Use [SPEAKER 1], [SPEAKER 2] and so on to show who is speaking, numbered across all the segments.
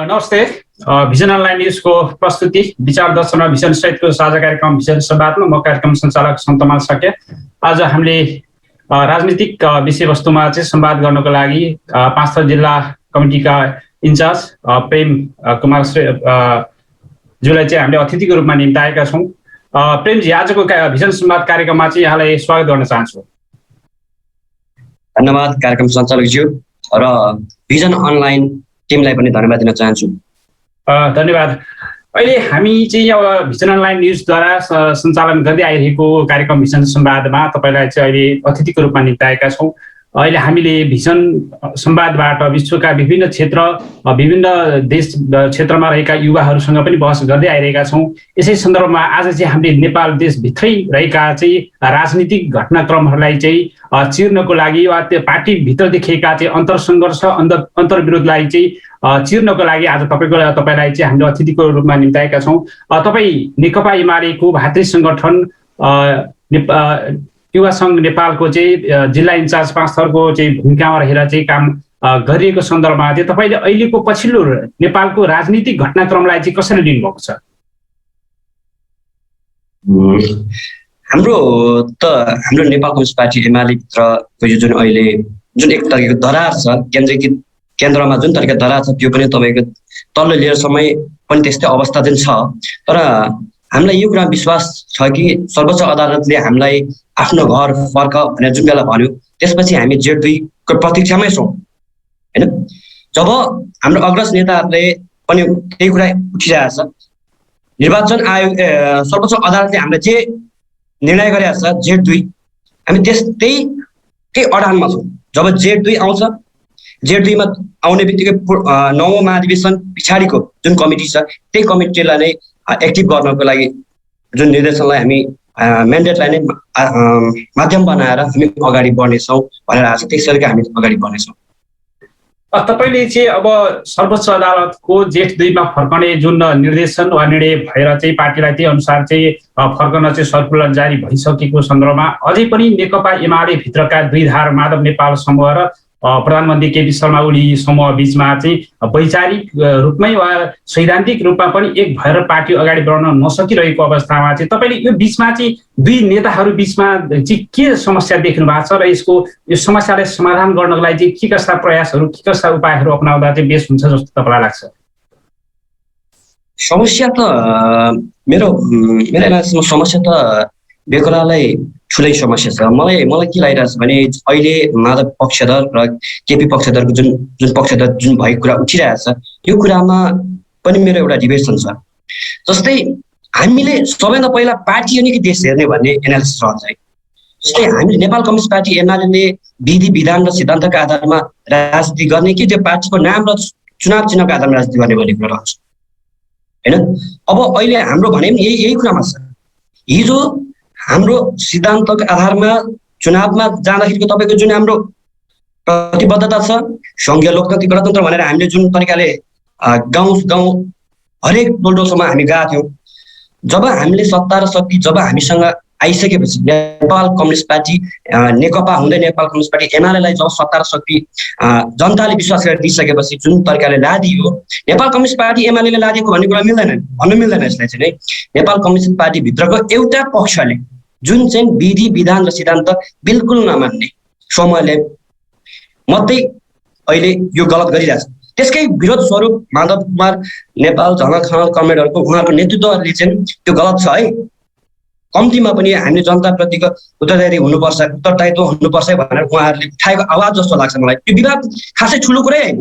[SPEAKER 1] नमस्ते। Vision online न्युजको प्रस्तुति विचार दर्शन भिजन सहितको साझा कार्यक्रम भिजन संवादमा म कार्यक्रम सञ्चालक सन्तमान सके। आज हामीले राजनीतिक विषयवस्तुमा चाहिँ संवाद गर्नको लागि पाँचथर जिल्ला कमिटीका इन्चार्ज प्रेम कुमार ज्यूलाई चाहिँ हामीले अतिथिको रूपमा निम्ताएका छौँ। प्रेमजी, आजको भिजन संवाद कार्यक्रममा चाहिँ यहाँलाई स्वागत गर्न चाहन्छु।
[SPEAKER 2] धन्यवाद कार्यक्रम सञ्चालकज्यू र भिजन अनलाइन टिमलाई पनि धन्यवाद दिन चाहन्छु।
[SPEAKER 1] धन्यवाद। अहिले हामी चाहिँ अब भिजन अनलाइन न्युजद्वारा सञ्चालन गर्दै आइरहेको कार्यक्रम भिजन संवादमा तपाईँलाई चाहिँ अहिले अतिथिको रूपमा निम्ताएका छौँ। अहिले हामीले भिजन संवादबाट विश्वका विभिन्न क्षेत्र विभिन्न देश क्षेत्रमा रहेका युवाहरूसँग पनि बहस गर्दै आइरहेका छौँ। यसै सन्दर्भमा आज चाहिँ हामीले नेपाल देशभित्रै रहेका चाहिँ राजनीतिक घटनाक्रमहरूलाई चाहिँ चिर्नको लागि वा त्यो पार्टीभित्र देखिएका चाहिँ अन्तरसङ्घर्ष अन्तर्विरोधलाई चाहिँ चिर्नको लागि आज तपाईँलाई चाहिँ हामीले अतिथिको रूपमा निम्ताएका छौँ। तपाईँ नेकपा एमालेको भातृ सङ्गठन युवा सङ्घ नेपालको चाहिँ जिल्ला इन्चार्ज पाँचथरको चाहिँ भूमिकामा रहेर चाहिँ काम गरिएको सन्दर्भमा चाहिँ तपाईँले अहिलेको पछिल्लो नेपालको राजनीतिक घटनाक्रमलाई चाहिँ कसरी लिनुभएको छ?
[SPEAKER 2] हाम्रो नेपाल कम्युनिस्ट पार्टी एमालेभित्रको यो जुन अहिले जुन एक तरिकाको दरार छ, केन्द्रमा जुन तरिकाको दरार छ, त्यो पनि तपाईँको तल्लो लेयरसम्मै पनि त्यस्तै अवस्था चाहिँ छ। तर हामीलाई यो कुरा विश्वास छ कि सर्वोच्च अदालतले हामीलाई आफ्नो घर फर्क भनेर जुन बेला भन्यो, त्यसपछि हामी Z2 को प्रतीक्षामै छौँ होइन। जब हाम्रो अग्रज नेताहरूले पनि त्यही कुरा उठिरहेछ, निर्वाचन आयोग सर्वोच्च अदालतले हामीलाई जे निर्णय गरेको छ Z2, हामी त्यही अडानमा छौँ। जब Z2 आउँछ, Z2 मा आउने बित्तिकै 9औं महाधिवेशन पछाडिको जुन कमिटी छ, त्यही कमिटीलाई नै एक्टिभ गर्नको लागि जुन निर्देशनलाई हामी म्यान्डेटलाई नै माध्यम बनाएर हामी अगाडि बढ्नेछौँ भनेर आएको छ। त्यसरी हामी अगाडि बढ्नेछौँ।
[SPEAKER 1] तपाईँले चाहिँ अब सर्वोच्च अदालतको Z2 मा फर्कने जुन निर्देशन वा निर्णय भएर चाहिँ पार्टीलाई त्यही अनुसार चाहिँ फर्कन चाहिँ सर्कुलर जारी भइसकेको सन्दर्भमा अझै पनि नेकपा एमाले भित्रका दुई धार माधव नेपाल समूह र प्रधानमन्त्री केपी शर्मा ओली समूह बीचमा चाहिँ वैचारिक रूपमै वा सैद्धान्तिक रूपमा पनि एक भएर पार्टी अगाडि बढ्न नसकिरहेको अवस्थामा चाहिँ तपाईँले यो बीचमा चाहिँ दुई नेताहरू बीचमा चाहिँ के समस्या देख्नु भएको छ र यो समस्यालाई समाधान गर्नको लागि चाहिँ के कस्ता प्रयासहरू के कस्ता उपायहरू अपनाउँदा चाहिँ बेस हुन्छ जस्तो तपाईँलाई लाग्छ?
[SPEAKER 2] समस्या त मेरो समस्या त बेकुरालाई ठुलै समस्या छ। मलाई के लागिरहेको छ भने अहिले माधव पक्षधर र केपी पक्षधरको जुन पक्षधर जुन भएको कुरा उठिरहेछ, यो कुरामा पनि मेरो एउटा डिबेसन छ। जस्तै हामीले सबैभन्दा पहिला पार्टी अनि कि देश हेर्ने भन्ने एनालिसिस रहन्छ है। जस्तै हामीले नेपाल कम्युनिस्ट पार्टी एमाले विधि विधान र सिद्धान्तका आधारमा राजनीति गर्ने कि त्यो पार्टीको नाम र चुनाव चिन्हको आधारमा राजनीति गर्ने भन्ने कुरा रहन्छ होइन। अब अहिले हाम्रो भने पनि यही कुरामा छ। हिजो हाम्रो सिद्धान्तको आधारमा चुनावमा जाँदाखेरिको तपाईँको जुन हाम्रो प्रतिबद्धता छ, सङ्घीय लोकतान्त्रिक गणतन्त्र भनेर हामीले जुन तरिकाले गाउँ हरेक टोलटोलसम्म हामी गएका थियौँ, जब हामीले सत्ता र शक्ति जब हामीसँग आइसकेपछि नेपाल कम्युनिस्ट पार्टी नेकपा हुँदै नेपाल कम्युनिस्ट पार्टी एमालेलाई जब सत्ता र शक्ति जनताले विश्वास गरेर दिइसकेपछि जुन तरिकाले लादियो, नेपाल कम्युनिस्ट पार्टी एमाले लादिएको भन्ने कुरा भन्नु मिल्दैन। यसलाई चाहिँ नेपाल कम्युनिस्ट पार्टीभित्रको एउटा पक्षले जुन चाहिँ विधि विधान र सिद्धान्त बिल्कुल नमान्ने समूहले मात्रै अहिले यो गलत गरिरहेछ। त्यसकै विरोध स्वरूप माधव कुमार नेपाल, झलक कमरेडहरूको उहाँहरूको नेतृत्वले चाहिँ त्यो गलत छ है। कम्तीमा पनि हामीले जनताप्रतिको उत्तरदायित्व हुनुपर्छ भनेर उहाँहरूले उठाएको आवाज जस्तो लाग्छ मलाई। त्यो विवाद खासै ठुलो कुरै होइन।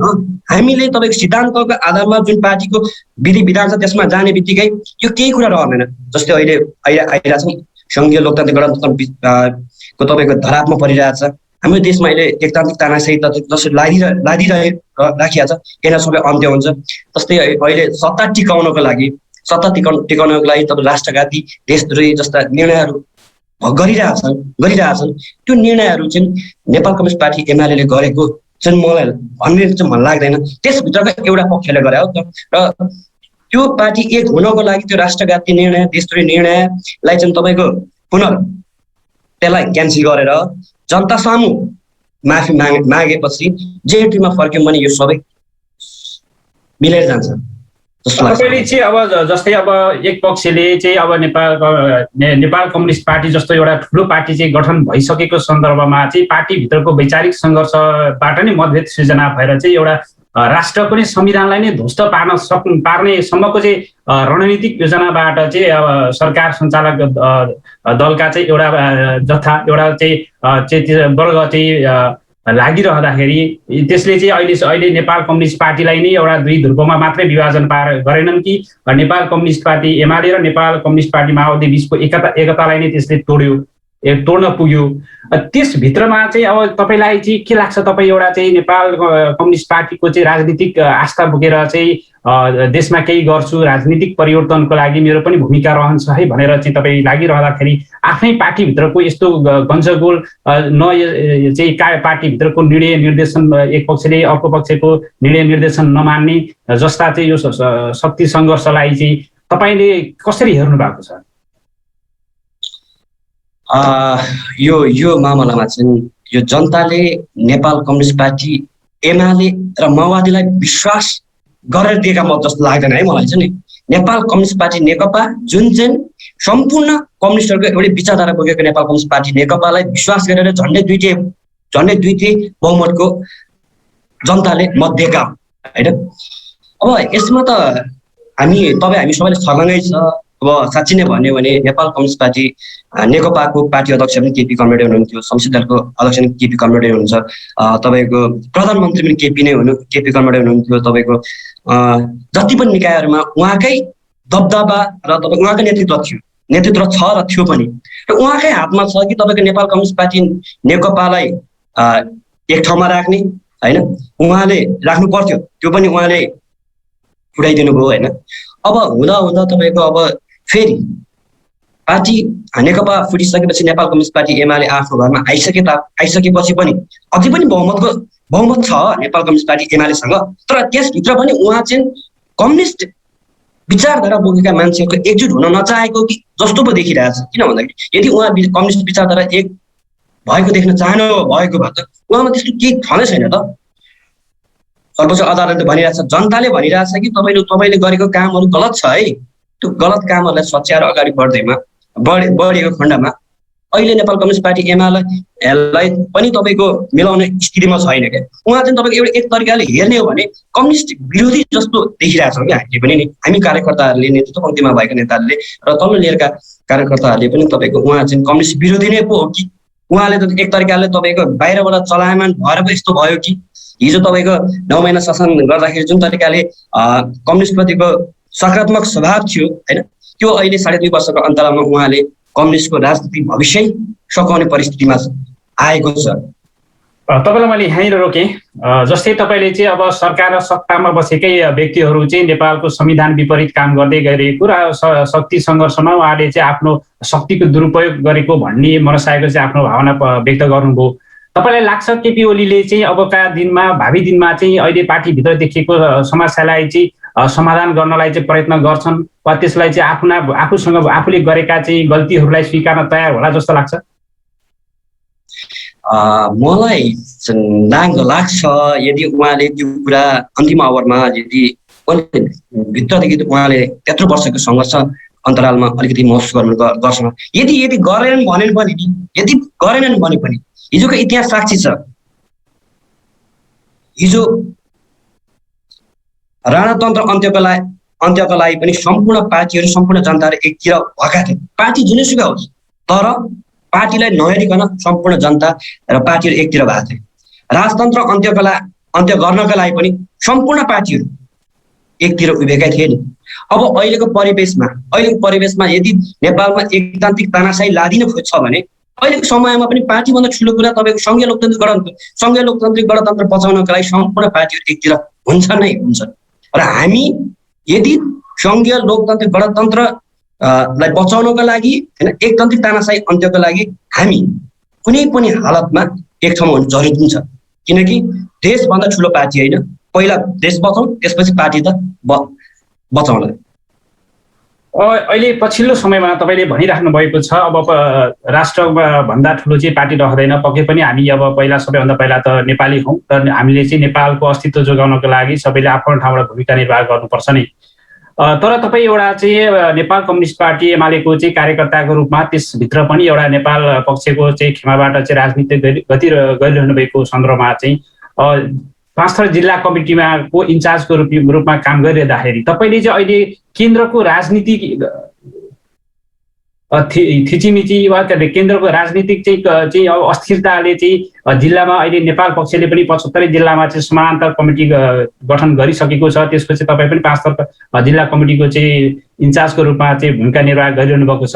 [SPEAKER 2] हामीले तपाईँको सिद्धान्तको आधारमा जुन पार्टीको विधि विधान छ त्यसमा जाने बित्तिकै यो केही कुरा रहँदैन। जस्तै अहिले आइरहेको छ सङ्घीय लोकतान्त्रिक गणतन्त्रको तपाईँको धरापमा परिरहेछ। हाम्रो देशमा अहिले एकतान्त्रिक तानाशाही जसरी राखिएको छ, यसलाई सबै अन्त्य हुन्छ। जस्तै अहिले सत्ता टिकाउनको लागि तपाईँ राष्ट्रघाती देशद्रोही जस्ता निर्णयहरू गरिरहेछन्। त्यो निर्णयहरू चाहिँ नेपाल कम्युनिस्ट पार्टी एमाले गरेको चाहिँ मलाई भन्ने चाहिँ मन लाग्दैन। त्यसभित्रको एउटा पक्षले गरे हो त। र त्यो पार्टी एक हुनको लागि त्यो राष्ट्रघाती निर्णय देशद्रोही निर्णयलाई चाहिँ तपाईँको त्यसलाई क्यान्सल गरेर जनता सामु माफी मागेपछि Z2 मा फर्क्यौँ भने यो सबै मिलेर जान्छ जस्तो लाग्छ।
[SPEAKER 1] तपाईँले चाहिँ अब जस्तै अब एक पक्षले चाहिँ अब नेपाल कम्युनिस्ट पार्टी जस्तो एउटा ठुलो पार्टी चाहिँ गठन भइसकेको सन्दर्भमा चाहिँ पार्टीभित्रको वैचारिक सङ्घर्षबाट नै मतभेद सृजना भएर चाहिँ एउटा राष्ट्रको नै संविधानलाई नै ध्वस्त पार्ने सम्मको चाहिँ रणनीतिक योजनाबाट चाहिँ अब सरकार सञ्चालक दलका चाहिँ एउटा चाहिँ वर्ग चाहिँ लागिरहँदाखेरि त्यसले चाहिँ अहिले नेपाल कम्युनिस्ट पार्टीलाई नै एउटा दुई ध्रुवमा मात्रै विभाजन गरेनन् कि नेपाल कम्युनिस्ट पार्टी एमाले र नेपाल कम्युनिस्ट पार्टी माओवादी बिचको एकतालाई नै त्यसले तोड्न पुग्यो। त्यसभित्रमा चाहिँ अब तपाईँलाई चाहिँ के लाग्छ, तपाईँ एउटा चाहिँ नेपाल कम्युनिस्ट पार्टीको चाहिँ राजनीतिक आस्था बोकेर चाहिँ देशमा केही गर्छु, राजनीतिक परिवर्तनको लागि मेरो पनि भूमिका रहन्छ है भनेर चाहिँ तपाईँ लागिरहँदाखेरि आफ्नै पार्टीभित्रको यस्तो गन्जगोल चाहिँ पार्टीभित्रको निर्णय निर्देशन एक पक्षले अर्को पक्षको निर्णय निर्देशन नमान्ने जस्ता चाहिँ यो शक्ति सङ्घर्षलाई चाहिँ तपाईँले कसरी हेर्नु भएको छ?
[SPEAKER 2] यो मामलामा चाहिँ यो जनताले नेपाल कम्युनिस्ट पार्टी एमाले र माओवादीलाई विश्वास गरेर दिएका मत जस्तो लाग्दैन है मलाई चाहिँ नि। नेपाल कम्युनिस्ट पार्टी नेकपा जुन चाहिँ सम्पूर्ण कम्युनिस्टहरूको एउटै विचारधारा बोकेको नेपाल कम्युनिस्ट पार्टी नेकपालाई विश्वास गरेर झन्डै दुईटै बहुमतको जनताले मत दिएका होइन। अब यसमा त हामी सबैले छर्लङ्गै छ। अब साँच्ची नै भन्यो भने नेपाल कम्युनिस्ट पार्टी नेकपाको पार्टी अध्यक्ष पनि केपी कमरेड हुनुहुन्थ्यो, संसदीय दलको अध्यक्ष पनि केपी कमरेड हुनुहुन्छ, तपाईँको प्रधानमन्त्री पनि केपी कमरेड हुनुहुन्थ्यो। तपाईँको जति पनि निकायहरूमा उहाँकै दबदबा र तपाईँको उहाँकै नेतृत्व छ र थियो पनि, र उहाँकै हातमा छ कि तपाईँको नेपाल कम्युनिस्ट पार्टी नेकपालाई एक ठाउँमा राख्ने होइन, उहाँले राख्नु पर्थ्यो, त्यो पनि उहाँले उडाइदिनु भयो होइन। अब हुँदा तपाईँको अब फेरि पार्टी नेकपा फुटिसकेपछि नेपाल कम्युनिस्ट पार्टी एमाले आफ्नो घरमा आइसकेपछि पनि अझै पनि बहुमत छ नेपाल कम्युनिस्ट पार्टी एमालेसँग, तर त्यसभित्र पनि उहाँ चाहिँ कम्युनिस्ट विचारधारा बोकेका मान्छेहरूको एकजुट हुन नचाहेको कि जस्तो पो देखिरहेछ। किन भन्दाखेरि यदि उहाँ कम्युनिस्ट विचारधारा एक भएको देख्न चाहनु भएको भए त उहाँमा त्यस्तो केही छँदै छैन त। सर्वोच्च अदालतले भनिरहेछ, जनताले भनिरहेछ कि तपाईँले गरेको कामहरू गलत छ है, त्यो गलत कामहरूलाई सच्याएर अगाडि बढेको खण्डमा अहिले नेपाल कम्युनिस्ट पार्टी एमालेलाई पनि तपाईँको मिलाउने स्थितिमा छैन क्या। उहाँ चाहिँ तपाईँको एउटा एक तरिकाले हेर्ने हो भने कम्युनिस्ट विरोधी जस्तो देखिरहेछौँ क्या हामीले पनि नि, हामी कार्यकर्ताहरूले, नेतृत्व पङ्क्तिमा भएका नेताहरूले र तल्लो लेयरका कार्यकर्ताहरूले पनि तपाईँको उहाँ चाहिँ कम्युनिस्ट विरोधी नै पो हो कि उहाँले त एक तरिकाले तपाईँको बाहिरबाट चलायमान भएर पो यस्तो भयो कि हिजो तपाईँको 9 महिना शासन गर्दाखेरि जुन तरिकाले कम्युनिस्टप्रतिको सकारात्मक स्वभाव थियो होइन, त्यो अहिले 2.5 वर्षको अन्तरालमा उहाँले कम्युनिस्टको राजनीतिक भविष्य सकाउने परिस्थितिमा आएको छ।
[SPEAKER 1] तपाईँलाई मैले यहीँनिर रोकेँ। जस्तै तपाईँले चाहिँ अब सरकार र सत्तामा बसेकै व्यक्तिहरू चाहिँ नेपालको संविधान विपरीत काम गर्दै गइरहेको र शक्ति सङ्घर्षमा उहाँले चाहिँ आफ्नो शक्तिको दुरुपयोग गरेको भन्ने मनसायको चाहिँ आफ्नो भावना व्यक्त गर्नुभयो। तपाईँलाई लाग्छ केपी ओलीले चाहिँ अबका दिनमा भावी दिनमा चाहिँ अहिले पार्टीभित्र देखिएको समस्यालाई चाहिँ समाधान गर्नलाई चाहिँ प्रयत्न गर्छन् वा त्यसलाई चाहिँ आफूसँग आफूले गरेका चाहिँ गल्तीहरूलाई स्वीकार्न तयार होला जस्तो लाग्छ?
[SPEAKER 2] मलाई लाग्छ यदि उहाँले त्यो कुरा अन्तिम अवरमा यदि भित्रदेखि उहाँले 73 वर्षको सङ्घर्ष अन्तरालमा अलिकति महसुस गर्छन्, यदि गरेनन् भने पनि हिजोको इतिहास साक्षी छ। हिजो राणातन्त्र अन्त्यको लागि पनि सम्पूर्ण पार्टीहरू सम्पूर्ण जनताहरू एकतिर भएका थिए, पार्टी जुनैसुकै होस्, तर पार्टीलाई नहेरिकन सम्पूर्ण जनता र पार्टीहरू एकतिर भएको थिए। राजतन्त्र अन्त्य गर्नका लागि पनि सम्पूर्ण पार्टीहरू एकतिर उभिएका थिए नि। अब अहिलेको परिवेशमा यदि नेपालमा एकतान्त्रिक तानाशाही लादिन खोज्छ भने अहिलेको समयमा पनि पार्टीभन्दा ठुलो कुरा तपाईँको सङ्घीय लोकतान्त्रिक गणतन्त्र बचाउनका लागि सम्पूर्ण पार्टीहरू एकतिर हुन्छन् र हामी यदि सङ्घीय लोकतान्त्रिक गणतन्त्रलाई बचाउनको लागि होइन, एकतान्त्रिक तानाशाही अन्त्यको लागि हामी कुनै पनि हालतमा एक ठाउँमा हुनु जरुरी हुन्छ। किनकि देशभन्दा ठुलो पार्टी होइन, पहिला देश बचाउँ त्यसपछि पार्टी त बचाउला।
[SPEAKER 1] अहिले पछिल्लो समयमा तपाईँले भनिराख्नु भएको छ अब राष्ट्रमा भन्दा ठुलो चाहिँ पार्टी रहँदैन। पक्कै पनि हामी अब सबैभन्दा पहिला त नेपाली हौँ र हामीले चाहिँ नेपालको अस्तित्व जोगाउनको लागि सबैले आफ्नो ठाउँबाट भूमिका निर्वाह गर्नुपर्छ नै। तर तपाईँ एउटा चाहिँ नेपाल कम्युनिस्ट पार्टी एमालेको चाहिँ कार्यकर्ताको रूपमा त्यसभित्र पनि एउटा नेपाल पक्षको चाहिँ खेमाबाट चाहिँ राजनीतिक गति गरिरहनु भएको सन्दर्भमा चाहिँ पाँचथर जिल्ला कमिटीमा को इन्चार्जको रूपमा काम गरिरहँदाखेरि तपाईँले चाहिँ अहिले केन्द्रको राजनीतिक थिचिमिची वा केन्द्रको राजनीतिक चाहिँ अब अस्थिरताले चाहिँ जिल्लामा अहिले नेपाल पक्षले पनि 75 जिल्लामा चाहिँ समानान्तर कमिटी गठन गरिसकेको छ। त्यसपछि तपाईँ पनि पाँचथर जिल्ला कमिटीको चाहिँ इन्चार्जको रूपमा चाहिँ भूमिका निर्वाह गरिरहनु भएको छ।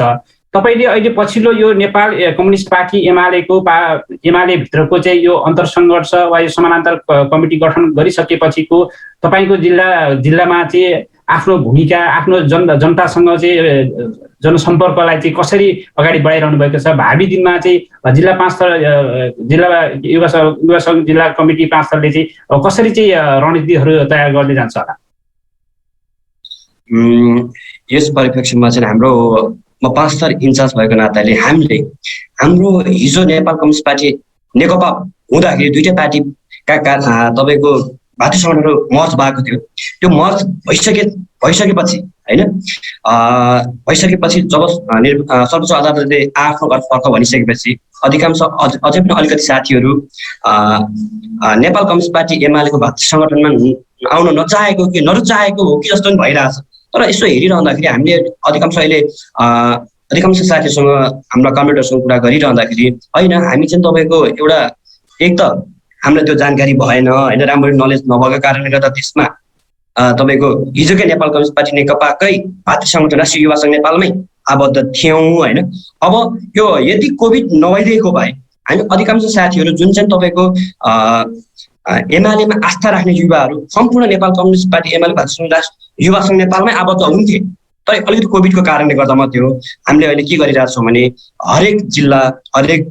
[SPEAKER 1] तपाईँले अहिले पछिल्लो यो नेपाल कम्युनिस्ट पार्टी एमाले भित्रको चाहिँ यो अन्तरसङ्घर्ष वा यो समानान्तर कमिटी गठन गरिसकेपछिको तपाईँको जिल्लामा चाहिँ आफ्नो भूमिका आफ्नो जनतासँग चाहिँ जनसम्पर्कलाई चाहिँ कसरी अगाडि बढाइरहनु भएको छ? भावी दिनमा चाहिँ जिल्ला पाँचथर जिल्ला युवा सङ्घ जिल्ला कमिटी पाँचथरले चाहिँ कसरी चाहिँ रणनीतिहरू तयार गर्दै जान्छ होला?
[SPEAKER 2] यस परिप्रेक्ष्यमा चाहिँ हाम्रो म पाँचथर इन्चार्ज भएको नाताले हामीले हाम्रो हिजो नेपाल कम्युनिस्ट पार्टी नेकपा हुँदाखेरि दुईटै पार्टीका तपाईँको भातृ सङ्गठनहरू मर्ज भएको थियो। त्यो मर्ज भइसकेपछि होइन भइसकेपछि जब सर्वोच्च अदालतले आफ्नो घर फर्क भनिसकेपछि अधिकांश अझै पनि अलिकति साथीहरू नेपाल कम्युनिस्ट पार्टी एमालेको भातृ सङ्गठनमा आउन नचाहेको कि नरुचाहेको हो कि जस्तो पनि भइरहेछ। तर यसो हेरिरहँदाखेरि हामीले अधिकांश साथीहरूसँग हाम्रा कम्रेडहरूसँग कुरा गरिरहँदाखेरि होइन हामी चाहिँ तपाईँको एउटा एक त हामीलाई त्यो जानकारी भएन होइन, राम्ररी नलेज नभएको कारणले गर्दा त्यसमा तपाईँको हिजोकै नेपाल कम्युनिस्ट पार्टी नेकपाकै भातृ सङ्गठन राष्ट्रिय युवा सङ्घ नेपालमै आबद्ध थियौँ होइन। अब यो यदि कोभिड नभइदिएको भए हामी अधिकांश साथीहरू जुन चाहिँ तपाईँको एमालेमा आस्था राख्ने युवाहरू सम्पूर्ण नेपाल कम्युनिस्ट पार्टी एमाले भातृ युवा सङ्घ नेपालमै आबद्ध हुन्थे। तर अलिकति कोभिडको कारणले गर्दा मात्रै हो। हामीले अहिले के गरिरहेको छौँ भने हरेक जिल्ला हरेक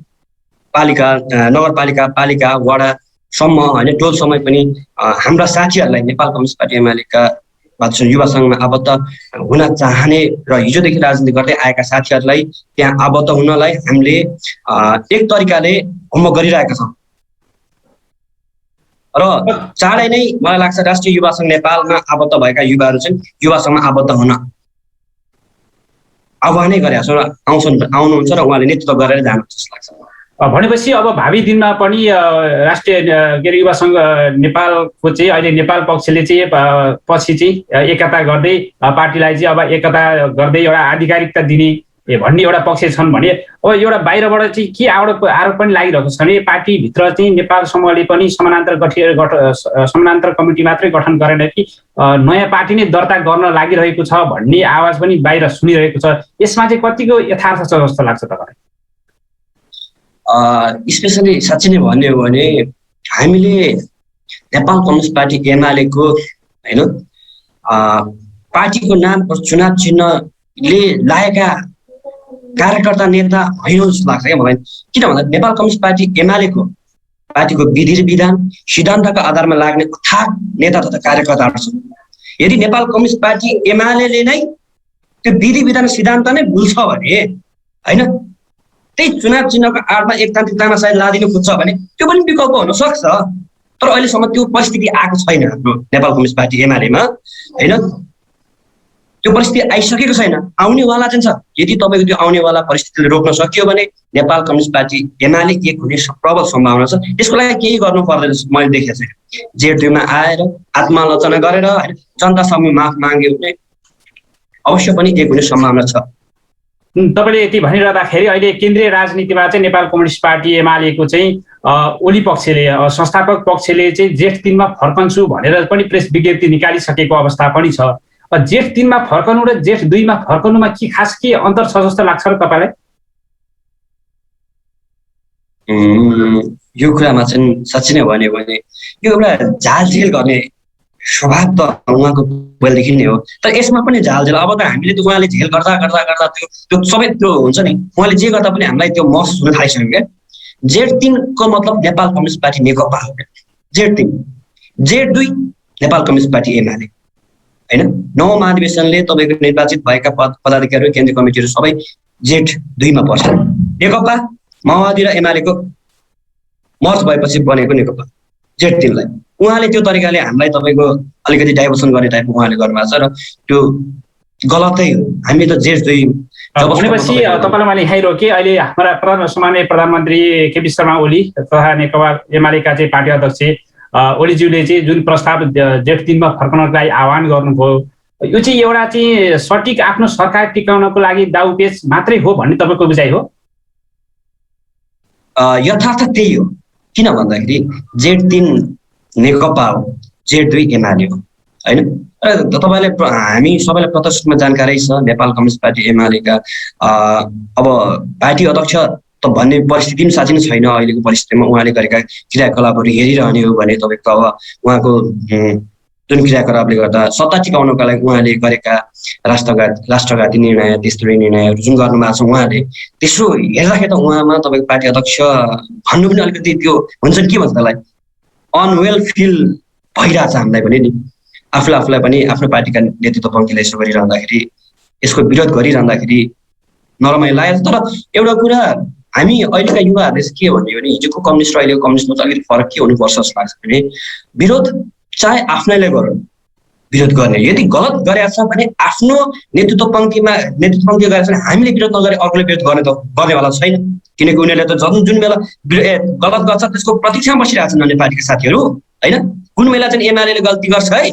[SPEAKER 2] पालिका नगरपालिका पालिका वडासम्म होइन टोलसम्म पनि हाम्रा साथीहरूलाई नेपाल कम्युनिस्ट पार्टी एमालेका भातृ युवा सङ्घमा आबद्ध हुन चाहने र हिजोदेखि राजनीति गर्दै आएका साथीहरूलाई त्यहाँ आबद्ध हुनलाई हामीले एक तरिकाले होमवर्क गरिरहेका छौँ र चाँडै नै मलाई लाग्छ राष्ट्रिय युवा सङ्घ नेपालमा आबद्ध भएका युवाहरू चाहिँ युवा सङ्घमा आबद्ध हुन आह्वानै गरेका छौँ र आउनुहुन्छ र उहाँले नेतृत्व गरेर जानुहुन्छ जस्तो लाग्छ।
[SPEAKER 1] भनेपछि अब भावी दिनमा पनि राष्ट्रिय के अरे युवा सङ्घ नेपालको चाहिँ अहिले नेपाल पक्षले चाहिँ पछि चाहिँ एकता गर्दै पार्टीलाई चाहिँ अब एकता गर्दै एउटा आधिकारिकता दिने भन्ने एउटा पक्ष छन् भने अब एउटा बाहिरबाट चाहिँ के आरोप पनि लागिरहेको छ भने पार्टीभित्र चाहिँ नेपाल समूहले पनि समानान्तर कमिटी मात्रै गठन गरेन कि नयाँ पार्टी नै दर्ता गर्न लागिरहेको छ भन्ने आवाज पनि बाहिर सुनिरहेको छ। यसमा चाहिँ कतिको यथार्थ छ जस्तो लाग्छ तपाईँलाई?
[SPEAKER 2] स्पेसली साँच्चै नै भन्ने हो भने हामीले नेपाल कम्युनिस्ट पार्टी एमालेको होइन पार्टीको नाम र चुनाव चिन्हले लागेका कार्यकर्ता नेता होइन जस्तो लाग्छ क्या मलाई। किन भन्दा नेपाल कम्युनिस्ट पार्टी एमालेको पार्टीको विधि र विधान सिद्धान्तका आधारमा लाग्ने अथाक नेता तथा कार्यकर्ताहरू छन्। यदि नेपाल कम्युनिस्ट पार्टी एमाले नै त्यो विधि विधान सिद्धान्त नै भुल्छ भने होइन त्यही चुनाव चिन्हको आडमा एकतान्त्रिकतामा सायद लादिनु खोज्छ भने त्यो पनि विकल्प हुन सक्छ। तर अहिलेसम्म त्यो परिस्थिति आएको छैन हाम्रो नेपाल कम्युनिस्ट पार्टी एमालेमा होइन, त्यो परिस्थिति आइसकेको छैन, आउनेवाला चाहिँ छ। यदि तपाईँको त्यो आउनेवाला परिस्थितिले रोक्न सकियो भने नेपाल कम्युनिस्ट पार्टी एमाले एक हुने प्रबल सम्भावना छ। त्यसको लागि केही गर्नु पर्दैन मैले देखेको छैन। जेठ 2 मा आएर आत्मालोचना गरेर होइन जनतासँग माफ माग्यो भने अवश्य पनि एक हुने सम्भावना छ।
[SPEAKER 1] तपाईँले यति भनिरहँदाखेरि अहिले केन्द्रीय राजनीतिमा चाहिँ नेपाल कम्युनिस्ट पार्टी एमालेको चाहिँ ओली पक्षले संस्थापक पक्षले चाहिँ जेठ 3 मा फर्कन्छु भनेर पनि प्रेस विज्ञप्ति निकालिसकेको अवस्था पनि छ। जेठ 3 मा फर्कनु र जेठ 2 मा फर्कनुमा खास के अन्तर छ जस्तो लाग्छ र तपाईँलाई?
[SPEAKER 2] यो कुरामा चाहिँ साँच्चै नै भन्यो भने यो एउटा झालझेल गर्ने स्वभाव त उहाँको पहिलेदेखि नै हो। तर यसमा पनि झालझेल अब त हामीले त उहाँले झेल गर्दा गर्दा गर्दा त्यो सबै त्यो हुन्छ नि, उहाँले जे गर्दा पनि हामीलाई त्यो महसुस हुन थालिसक्यो क्या। जेठ 3 को मतलब नेपाल कम्युनिस्ट पार्टी नेकपा हो। जेठ 3 जेठ 2 नेपाल कम्युनिस्ट पार्टी एमाले होइन। 9 महाधिवेशनले तपाईँको निर्वाचित भएका पदाधिकारी केन्द्रीय कमिटीहरू सबै Z2 मा पर्छ। नेकपा माओवादी र एमालेको मर्ज भएपछि बनेको नेकपा Z3 लाई उहाँले त्यो तरिकाले हामीलाई तपाईँको अलिकति डाइभर्सन गर्ने टाइपको उहाँले गर्नुभएको छ र त्यो गलतै हो। हामी त Z2
[SPEAKER 1] भनेपछि तपाईँलाई मैले यहीँ रोकेँ। अहिले हाम्रा सामान्य प्रधानमन्त्री केपी शर्मा ओली तथा नेकपा एमालेका चाहिँ पार्टी अध्यक्ष ओलीज्यूले चाहिँ जुन प्रस्ताव Z3 मा फर्कनको लागि आह्वान गर्नुभयो, यो चाहिँ एउटा चाहिँ सटिक आफ्नो सरकार टिकाउनको लागि दाउपेच मात्रै हो भन्ने तपाईँको बुझाइ हो?
[SPEAKER 2] यथार्थ त्यही हो। किन भन्दाखेरि Z3 नेकपा हो, Z2 एमाले हो, होइन। तपाईँले हामी सबैलाई प्रत्यक्ष रूपमा जानकारी छ नेपाल कम्युनिस्ट पार्टी एमालेका अब पार्टी अध्यक्ष त भन्ने परिस्थिति पनि साँच्चै नै छैन। अहिलेको परिस्थितिमा उहाँले गरेका क्रियाकलापहरू हेरिरहने हो भने तपाईँको अब उहाँको जुन क्रियाकलापले गर्दा सत्ता टिकाउनका लागि उहाँले गरेका राष्ट्रघाती निर्णय, देशद्रोही निर्णयहरू जुन गर्नुभएको छ उहाँले, त्यसो हेर्दाखेरि त उहाँमा तपाईँको पार्टी अध्यक्ष भन्नु पनि अलिकति त्यो हुन्छ नि, के भन्छ त्यसलाई, अनवेल फिल भइरहेछ हामीलाई पनि नि। आफूलाई पनि आफ्नो पार्टीका नेतृत्व पङ्क्तिले यसो गरिरहँदाखेरि, यसको विरोध गरिरहँदाखेरि नरमाइलो लागेको। तर एउटा कुरा हामी अहिलेका युवाहरूले चाहिँ के भन्यो भने हिजोको कम्युनिस्ट र अहिलेको कम्युनिस्टमा चाहिँ अलिकति फरक के हुनुपर्छ जस्तो लाग्छ भने विरोध चाहे आफ्नैले गरौँ विरोध गर्ने, यदि गलत गरेको छ भने आफ्नो नेतृत्व पङ्क्ति गरेको छ भने हामीले विरोध नगरे अर्कोले विरोध गर्नेवाला छैन। किनकि उनीहरूले त जुन बेला गलत गर्छ त्यसको प्रतीक्षामा बसिरहेको छन् अन्य पार्टीका साथीहरू, होइन। कुन बेला चाहिँ एमाले गल्ती गर्छ है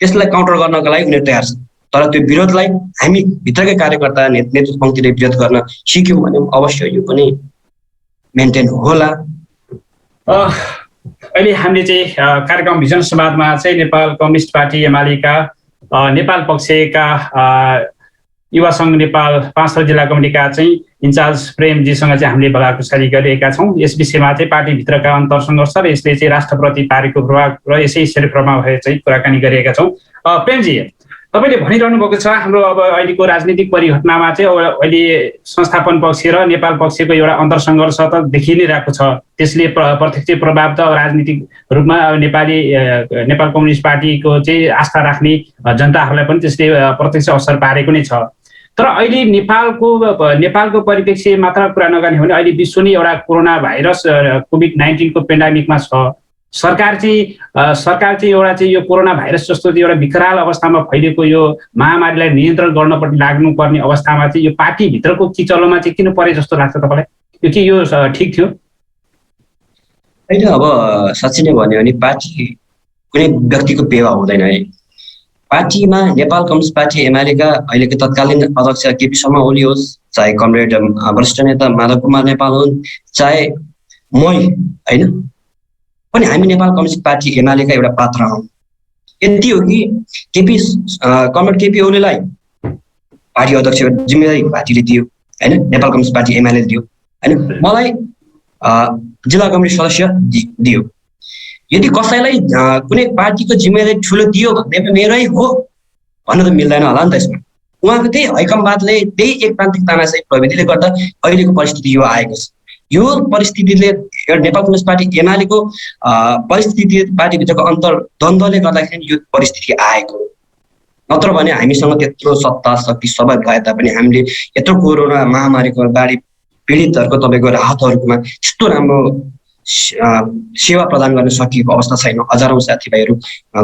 [SPEAKER 2] त्यसलाई काउन्टर गर्नको लागि उनीहरू तयार छन्। तर त्यो विरोधलाई हामी भित्रकै कार्यकर्ता नेतृत्व पङ्क्तिले विरोध गर्न सिक्यौँ भने अवश्य यो पनि मेन्टेन होला।
[SPEAKER 1] अहिले हामीले चाहिँ कार्यक्रम भिजन संवादमा चाहिँ नेपाल कम्युनिस्ट पार्टी एमालेका नेपाल पक्षका युवा सङ्घ नेपाल 5 जिल्ला कमिटीका चाहिँ इन्चार्ज प्रेमजीसँग चाहिँ हामीले भलाकुसारी गरिरहेका छौँ। यस विषयमा चाहिँ पार्टीभित्रका अन्तर सङ्घर्ष र यसले चाहिँ राष्ट्रप्रति पारेको प्रभाव र यसै प्रभाव भएर चाहिँ कुराकानी गरिरहेका छौँ। प्रेमजी, तपाईँले भनिरहनु भएको छ हाम्रो अब अहिलेको राजनीतिक परिघटनामा चाहिँ अहिले संस्थापन पक्ष र नेपाल पक्षको एउटा अन्तर सङ्घर्ष त देखि नै रहेको छ। त्यसले प्रत्यक्ष प्रभाव त राजनीतिक रूपमा नेपाल कम्युनिस्ट पार्टीको चाहिँ आस्था राख्ने जनताहरूलाई पनि त्यसले प्रत्यक्ष असर पारेको नै छ। तर अहिले नेपालको परिप्रेक्ष्य मात्र कुरा नगर्ने हो भने अहिले विश्व नै एउटा कोरोना भाइरस कोभिड-19 को पेन्डामिकमा छ। सरकार चाहिँ एउटा चाहिँ यो कोरोना भाइरस जस्तो एउटा विकराल अवस्थामा फैलिएको यो महामारीलाई नियन्त्रण गर्नपट्टि लाग्नुपर्ने अवस्थामा चाहिँ यो पार्टीभित्रको किचलोमा चाहिँ किन परे जस्तो लाग्छ तपाईँलाई? कि यो ठिक थियो?
[SPEAKER 2] होइन, अब साँच्चै नै भन्यो भने पार्टी कुनै व्यक्तिको पेवा हुँदैन है। पार्टीमा नेपाल कम्युनिस्ट पार्टी एमालेका अहिलेको तत्कालीन अध्यक्ष केपी शर्मा ओली होस्, चाहे कमरेड वरिष्ठ नेता माधव कुमार नेपाल हुन्, चाहे मै, होइन, पनि हामी नेपाल कम्युनिस्ट पार्टी एमालेका एउटा पात्र हौँ। यति हो कि कमरेड केपी ओलीलाई पार्टी अध्यक्षको जिम्मेवारी पार्टीले दियो, होइन, नेपाल कम्युनिस्ट पार्टी एमाले दियो, होइन। मलाई जिल्ला कमिटी सदस्य दियो। यदि कसैलाई कुनै पार्टीको जिम्मेवारी ठुलो दियो भने मेरै हो भन्न त मिल्दैन होला नि त। यसमा उहाँको त्यही हैकमवादले, त्यही एकप्रान्तिक तानाशाही प्रविधिले गर्दा अहिलेको परिस्थिति यो आएको छ। यो परिस्थितिले नेपाल कम्युनिस्ट पार्टी एमालेको परिस्थिति, पार्टीभित्रको अन्तर द्वन्द्वले गर्दाखेरि यो परिस्थिति आएको। नत्र भने हामीसँग त्यत्रो सत्ता शक्ति सबै भए तापनि हामीले यत्रो कोरोना महामारीको बाढी पीडितहरूको तपाईँको राहतहरूमा त्यस्तो राम्रो सेवा प्रदान गर्न सकिएको अवस्था छैन। हजारौँ साथीभाइहरू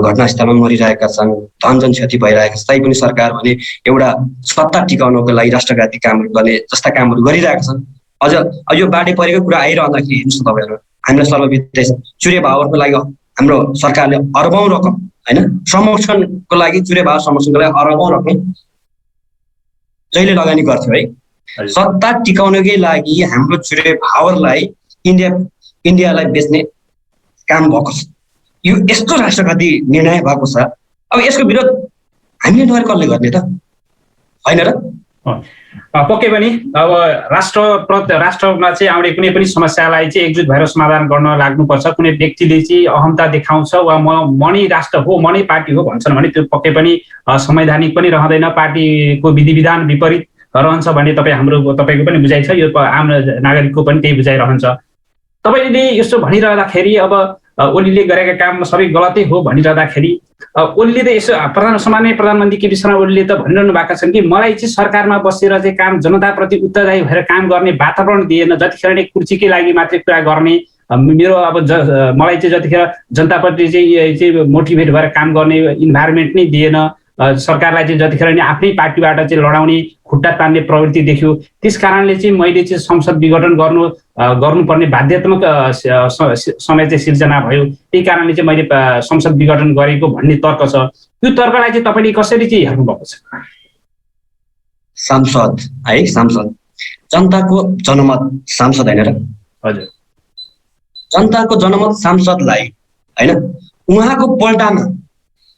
[SPEAKER 2] घटनास्थलमा मरिरहेका छन्, धनजन क्षति भइरहेको छ। तैपनि सरकार भने एउटा सत्ता टिकाउनको लागि राष्ट्रघाती कामहरू गर्ने जस्ता कामहरू गरिरहेका छन्। अझ यो बाढी परेको कुरा आइरहँदाखेरि हेर्नुहोस् न तपाईँहरू, हामीलाई सर्वविदितै छ चुरे भावरको लागि हाम्रो सरकारले अरबौँ रकम, होइन, संरक्षणको लागि चुरे भावर संरक्षणको लागि अरबौँ रकम जहिले लगानी गर्थ्यो है। सत्ता टिकाउनकै लागि हाम्रो चुरे भावरलाई इन्डियालाई बेच्ने काम भएको छ। यो यस्तो राष्ट्रघाती निर्णय भएको छ। अब यसको विरोध हामीले नगरेर कसले गर्ने त, होइन र?
[SPEAKER 1] पक्कै पनि अब राष्ट्रमा चाहिँ आउने कुनै पनि समस्यालाई चाहिँ एकजुट भएर समाधान गर्न लाग्नुपर्छ। कुनै व्यक्तिले चाहिँ अहमता देखाउँछ वा म नै राष्ट्र हो, म नै पार्टी हो भन्छन् भने त्यो पक्कै पनि संवैधानिक पनि रहँदैन, पार्टीको विधि विधान विपरीत रहन्छ भन्ने तपाईँको पनि बुझाइ छ। यो आम नागरिकको पनि त्यही बुझाइ रहन्छ। तपाईँले यस्तो भनिरहँदाखेरि अब ओलीले गरेका काम सबै गलतै हो भनिरहँदाखेरि ओलीले त यसो सामान्य प्रधानमन्त्री केपी शर्मा ओलीले त भनिरहनु भएको छन् कि मलाई चाहिँ सरकारमा बसेर चाहिँ काम जनताप्रति उत्तरदायी भएर काम गर्ने वातावरण दिएन, जतिखेर नै कुर्सीकै लागि मात्रै कुरा गर्ने, मेरो अब मलाई चाहिँ जतिखेर जनताप्रति चाहिँ मोटिभेट भएर काम गर्ने इन्भाइरोमेन्ट नै दिएन, सरकारलाई चाहिँ जतिखेर नै आफ्नै पार्टीबाट चाहिँ लडाउने खुट्टा तान्ने प्रवृत्ति देखियो, त्यस कारणले चाहिँ मैले चाहिँ संसद विघटन गर्नुपर्ने बाध्यात्मक समय चाहिँ सिर्जना भयो, त्यही कारणले चाहिँ मैले संसद विघटन गरेको भन्ने तर्क छ। त्यो तर्कलाई चाहिँ तपाईँले कसरी चाहिँ हेर्नु भएको छ?
[SPEAKER 2] सांसद है, सांसद जनताको जनमत सांसद होइन र?
[SPEAKER 1] हजुर,
[SPEAKER 2] जनताको जनमत सांसदलाई होइन, उहाँको पल्टामा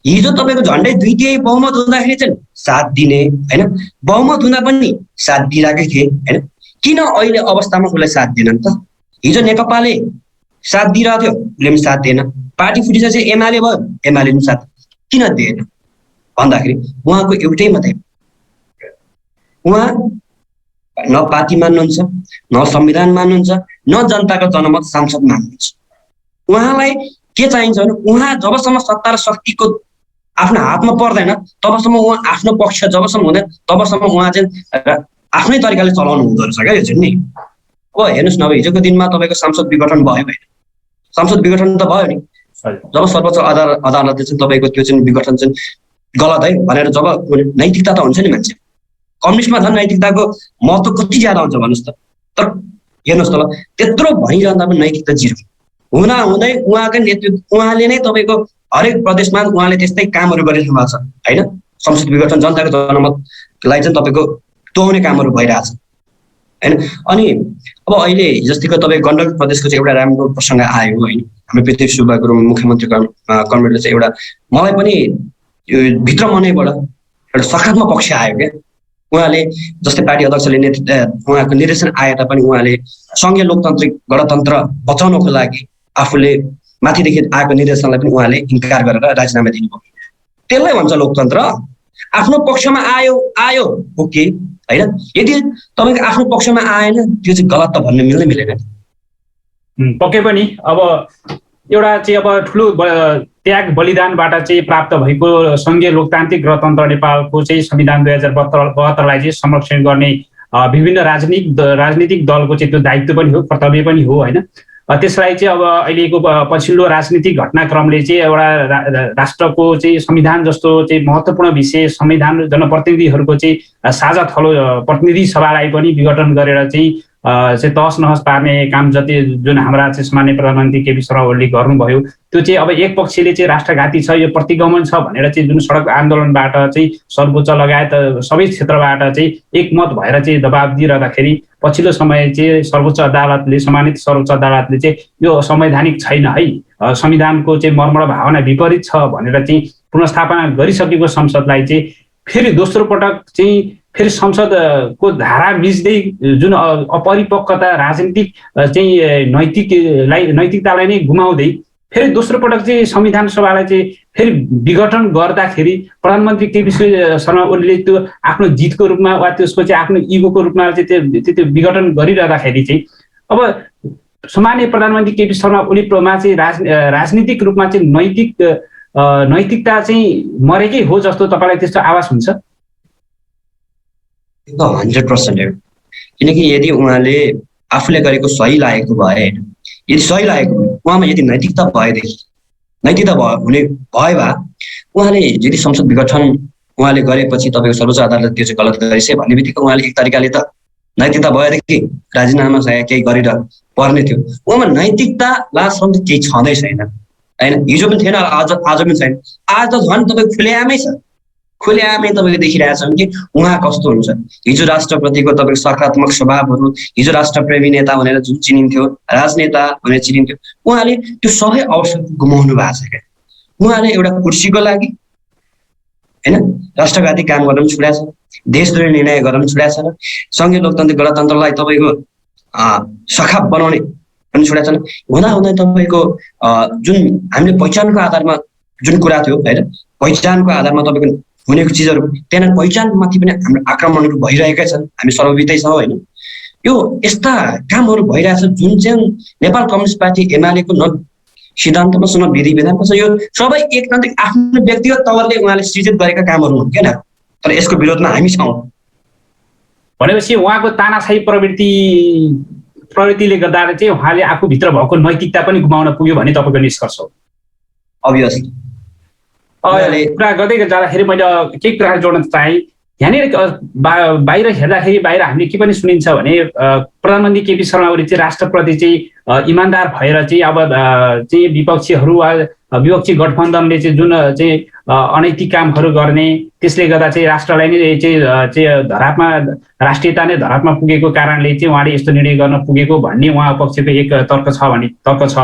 [SPEAKER 2] हिजो तपाईँको झन्डै 2/3 बहुमत हुँदाखेरि चाहिँ साथ दिने होइन, बहुमत हुँदा पनि साथ दिइरहेकै थिए होइन, किन अहिले अवस्थामा उसलाई साथ दिएन त? हिजो नेकपाले साथ दिइरहेको थियो, उसले पनि साथ दिएन, पार्टी फुटिसकेपछि एमाले भयो, एमाले पनि साथ किन दिएन भन्दाखेरि उहाँको एउटै मात्रै, उहाँ न पार्टी मान्नुहुन्छ, न संविधान मान्नुहुन्छ, न जनताको जनमत सांसद मान्नुहुन्छ। उहाँलाई के चाहिन्छ भने उहाँ जबसम्म सत्ता र शक्तिको आफ्नो हातमा पर्दैन तबसम्म उहाँ आफ्नो पक्ष जबसम्म हुँदैन तबसम्म उहाँ चाहिँ आफ्नै तरिकाले चलाउनु हुँदो रहेछ क्या यो चाहिँ नि। अब हेर्नुहोस् न, अब हिजोको दिनमा तपाईँको संसद विघटन भयो होइन, संसद विघटन त भयो नि, जब सर्वोच्च अदालतले चाहिँ तपाईँको त्यो चाहिँ विघटन चाहिँ गलत है भनेर जब नैतिकता त हुन्छ नि मान्छे, कम्युनिस्टमा झन् नैतिकताको महत्त्व कति ज्यादा हुन्छ भन्नुहोस् त। तर हेर्नुहोस् त ल, त्यत्रो भइरहँदा पनि नैतिकता जिरो हुँदा हुँदै उहाँकै नेतृत्व, उहाँले नै तपाईँको हरेक प्रदेशमा उहाँले त्यस्तै कामहरू गरिरहनु भएको छ होइन, संसद विघटन जनताको जनमतलाई चाहिँ तपाईँको तोड्ने कामहरू भइरहेछ होइन। अनि अब अहिले जतिको तपाईँ गण्डकी प्रदेशको चाहिँ एउटा राम्रो प्रसङ्ग आयो होइन, हाम्रो पृथ्वी सुब्बा गुरुङ मुख्यमन्त्री कमरेडले चाहिँ एउटा मलाई पनि यो भित्र मनैबाट एउटा सकारात्मक पक्ष आयो क्या। उहाँले जस्तै पार्टी अध्यक्षले उहाँको निर्देशन आए तापनि उहाँले सङ्घीय लोकतान्त्रिक गणतन्त्र बचाउनको लागि आफूले माथिदेखि आएको निर्देशनलाई पनि उहाँले इन्कार गरेर राजीनामा दिनुभयो। त्यसलाई भन्छ लोकतन्त्र। आफ्नो पक्षमा आयो ओके होइन, यदि तपाईँको आफ्नो पक्षमा आएन त्यो चाहिँ गलत त भन्नु मिल्दैन।
[SPEAKER 1] पक्कै पनि अब एउटा चाहिँ अब ठुलो त्याग बलिदानबाट चाहिँ प्राप्त भएको सङ्घीय लोकतान्त्रिक गणतन्त्र नेपालको चाहिँ संविधान 2072लाई चाहिँ संरक्षण गर्ने विभिन्न राजनीतिक दलको चाहिँ त्यो दायित्व पनि हो, कर्तव्य पनि हो होइन। त्यसलाई चाहिँ अब अहिलेको पछिल्लो राजनीतिक घटनाक्रमले चाहिँ एउटा राष्ट्रको चाहिँ संविधान जस्तो चाहिँ महत्त्वपूर्ण विषय, संविधान जनप्रतिनिधिहरूको चाहिँ साझा थलो प्रतिनिधि सभालाई पनि विघटन गरेर चाहिँ तहस नहस पार्ने काम जुन हाम्रा चाहिँ सामान्य प्रधानमन्त्री केपी शर्मा ओलीले गर्नुभयो, त्यो चाहिँ अब एक पक्षले चाहिँ राष्ट्रघाती छ, यो प्रतिगमन छ भनेर चाहिँ जुन सडक आन्दोलनबाट चाहिँ सर्वोच्च लगायत सबै क्षेत्रबाट चाहिँ एकमत भएर चाहिँ दबाब दिइरहँदाखेरि पछिल्लो समय चाहिँ सर्वोच्च अदालतले, सम्मानित सर्वोच्च अदालतले चाहिँ यो संवैधानिक छैन है, संविधानको चाहिँ मर्म र भावना विपरीत छ भनेर चाहिँ पुनर्स्थापना गरिसकेको संसदलाई चाहिँ फेरि दोस्रो पटक चाहिँ फेरि संसदको धारा मिच्दै जुन अपरिपक्वता राजनीतिक चाहिँ नैतिकतालाई नै गुमाउँदै फेरि दोस्रो पटक चाहिँ संविधान सभालाई चाहिँ फेरि विघटन गर्दाखेरि प्रधानमन्त्री केपी शर्मा ओलीले त्यो आफ्नो जितको रूपमा वा त्यसको चाहिँ आफ्नो इगोको रूपमा चाहिँ त्यो विघटन गरिरहँदाखेरि चाहिँ अब सामान्य प्रधानमन्त्री केपी शर्मा ओलीमा चाहिँ राजनीतिक रूपमा चाहिँ नैतिकता चाहिँ मरेकै हो जस्तो तपाईँलाई त्यस्तो आवाज हुन्छ?
[SPEAKER 2] 100% हो। किनकि यदि उहाँले आफूले गरेको सही लागेको भए, यदि सही लागेको उहाँमा यदि नैतिकता हुने भयो भए उहाँले यदि संसद विघटन उहाँले गरेपछि तपाईँको सर्वोच्च अदालत त्यो चाहिँ गलत गरेछ भन्ने बित्तिकै उहाँले एक तरिकाले त नैतिकता भएदेखि राजीनामा केही गरेर पर्ने थियो। उहाँमा नैतिकता लास्टसम्म त केही छँदै छैन होइन, हिजो पनि थिएन, आज पनि छैन। आज त झन् तपाईँ खुलेआमै छ, खुलेआमै तपाईँको देखिरहेछ कि उहाँ कस्तो हुन्छ। हिजो राष्ट्रप्रतिको तपाईँको सकारात्मक स्वभावहरू, हिजो राष्ट्रप्रेमी नेता भनेर जुन चिनिन्थ्यो, राजनेता भनेर चिनिन्थ्यो, उहाँले त्यो सबै अवसर गुमाउनु भएको छ क्या। उहाँले एउटा कुर्सीको लागि होइन राष्ट्रघाती काम गर्न पनि छोडेको छ, देशद्रोही निर्णय गर्न पनि छोडेको छ, सङ्घीय लोकतान्त्रिक गणतन्त्रलाई तपाईँको सखाप बनाउने पनि छोडेको छैन। हुँदा तपाईँको जुन हामीले पहिचानको आधारमा जुन कुरा थियो होइन, पहिचानको आधारमा तपाईँको हुनेको चिजहरू त्यहाँ पहिचानमाथि पनि हाम्रो आक्रमणहरू भइरहेकै छन्, हामी सर्ववितै छौँ होइन। यो यस्ता कामहरू भइरहेछ जुन चाहिँ नेपाल कम्युनिस्ट पार्टी एमालेको सिद्धान्तमा छ, न विधि विधानमा छ। यो सबै एकतान्त्रिक आफ्नो व्यक्तिगत तवरले उहाँले सृजित गरेका कामहरू हुन् क्या। तर यसको विरोधमा हामी छौँ।
[SPEAKER 1] भनेपछि उहाँको तानाशाही प्रवृत्तिले गर्दा चाहिँ उहाँले आफूभित्र भएको नैतिकता पनि गुमाउन पुग्यो भने तपाईँको निष्कर्ष हो?
[SPEAKER 2] अभियसली।
[SPEAKER 1] कुरा गर्दै जाँदाखेरि मैले केही कुरा जोड्न चाहेँ। यहाँनिर बाहिर हेर्दाखेरि बाहिर हामीले के पनि सुनिन्छ भने प्रधानमन्त्री केपी शर्मा ओली चाहिँ राष्ट्रप्रति चाहिँ इमान्दार भएर चाहिँ अब चाहिँ विपक्षीहरू वा विपक्षी गठबन्धनले चाहिँ जुन चाहिँ अनैतिक कामहरू गर्ने, त्यसले गर्दा चाहिँ राष्ट्रलाई नै चाहिँ धरापमा राष्ट्रियता नै धरापमा पुगेको कारणले चाहिँ उहाँले यस्तो निर्णय गर्न पुगेको भन्ने उहाँ पक्षको एक तर्क छ।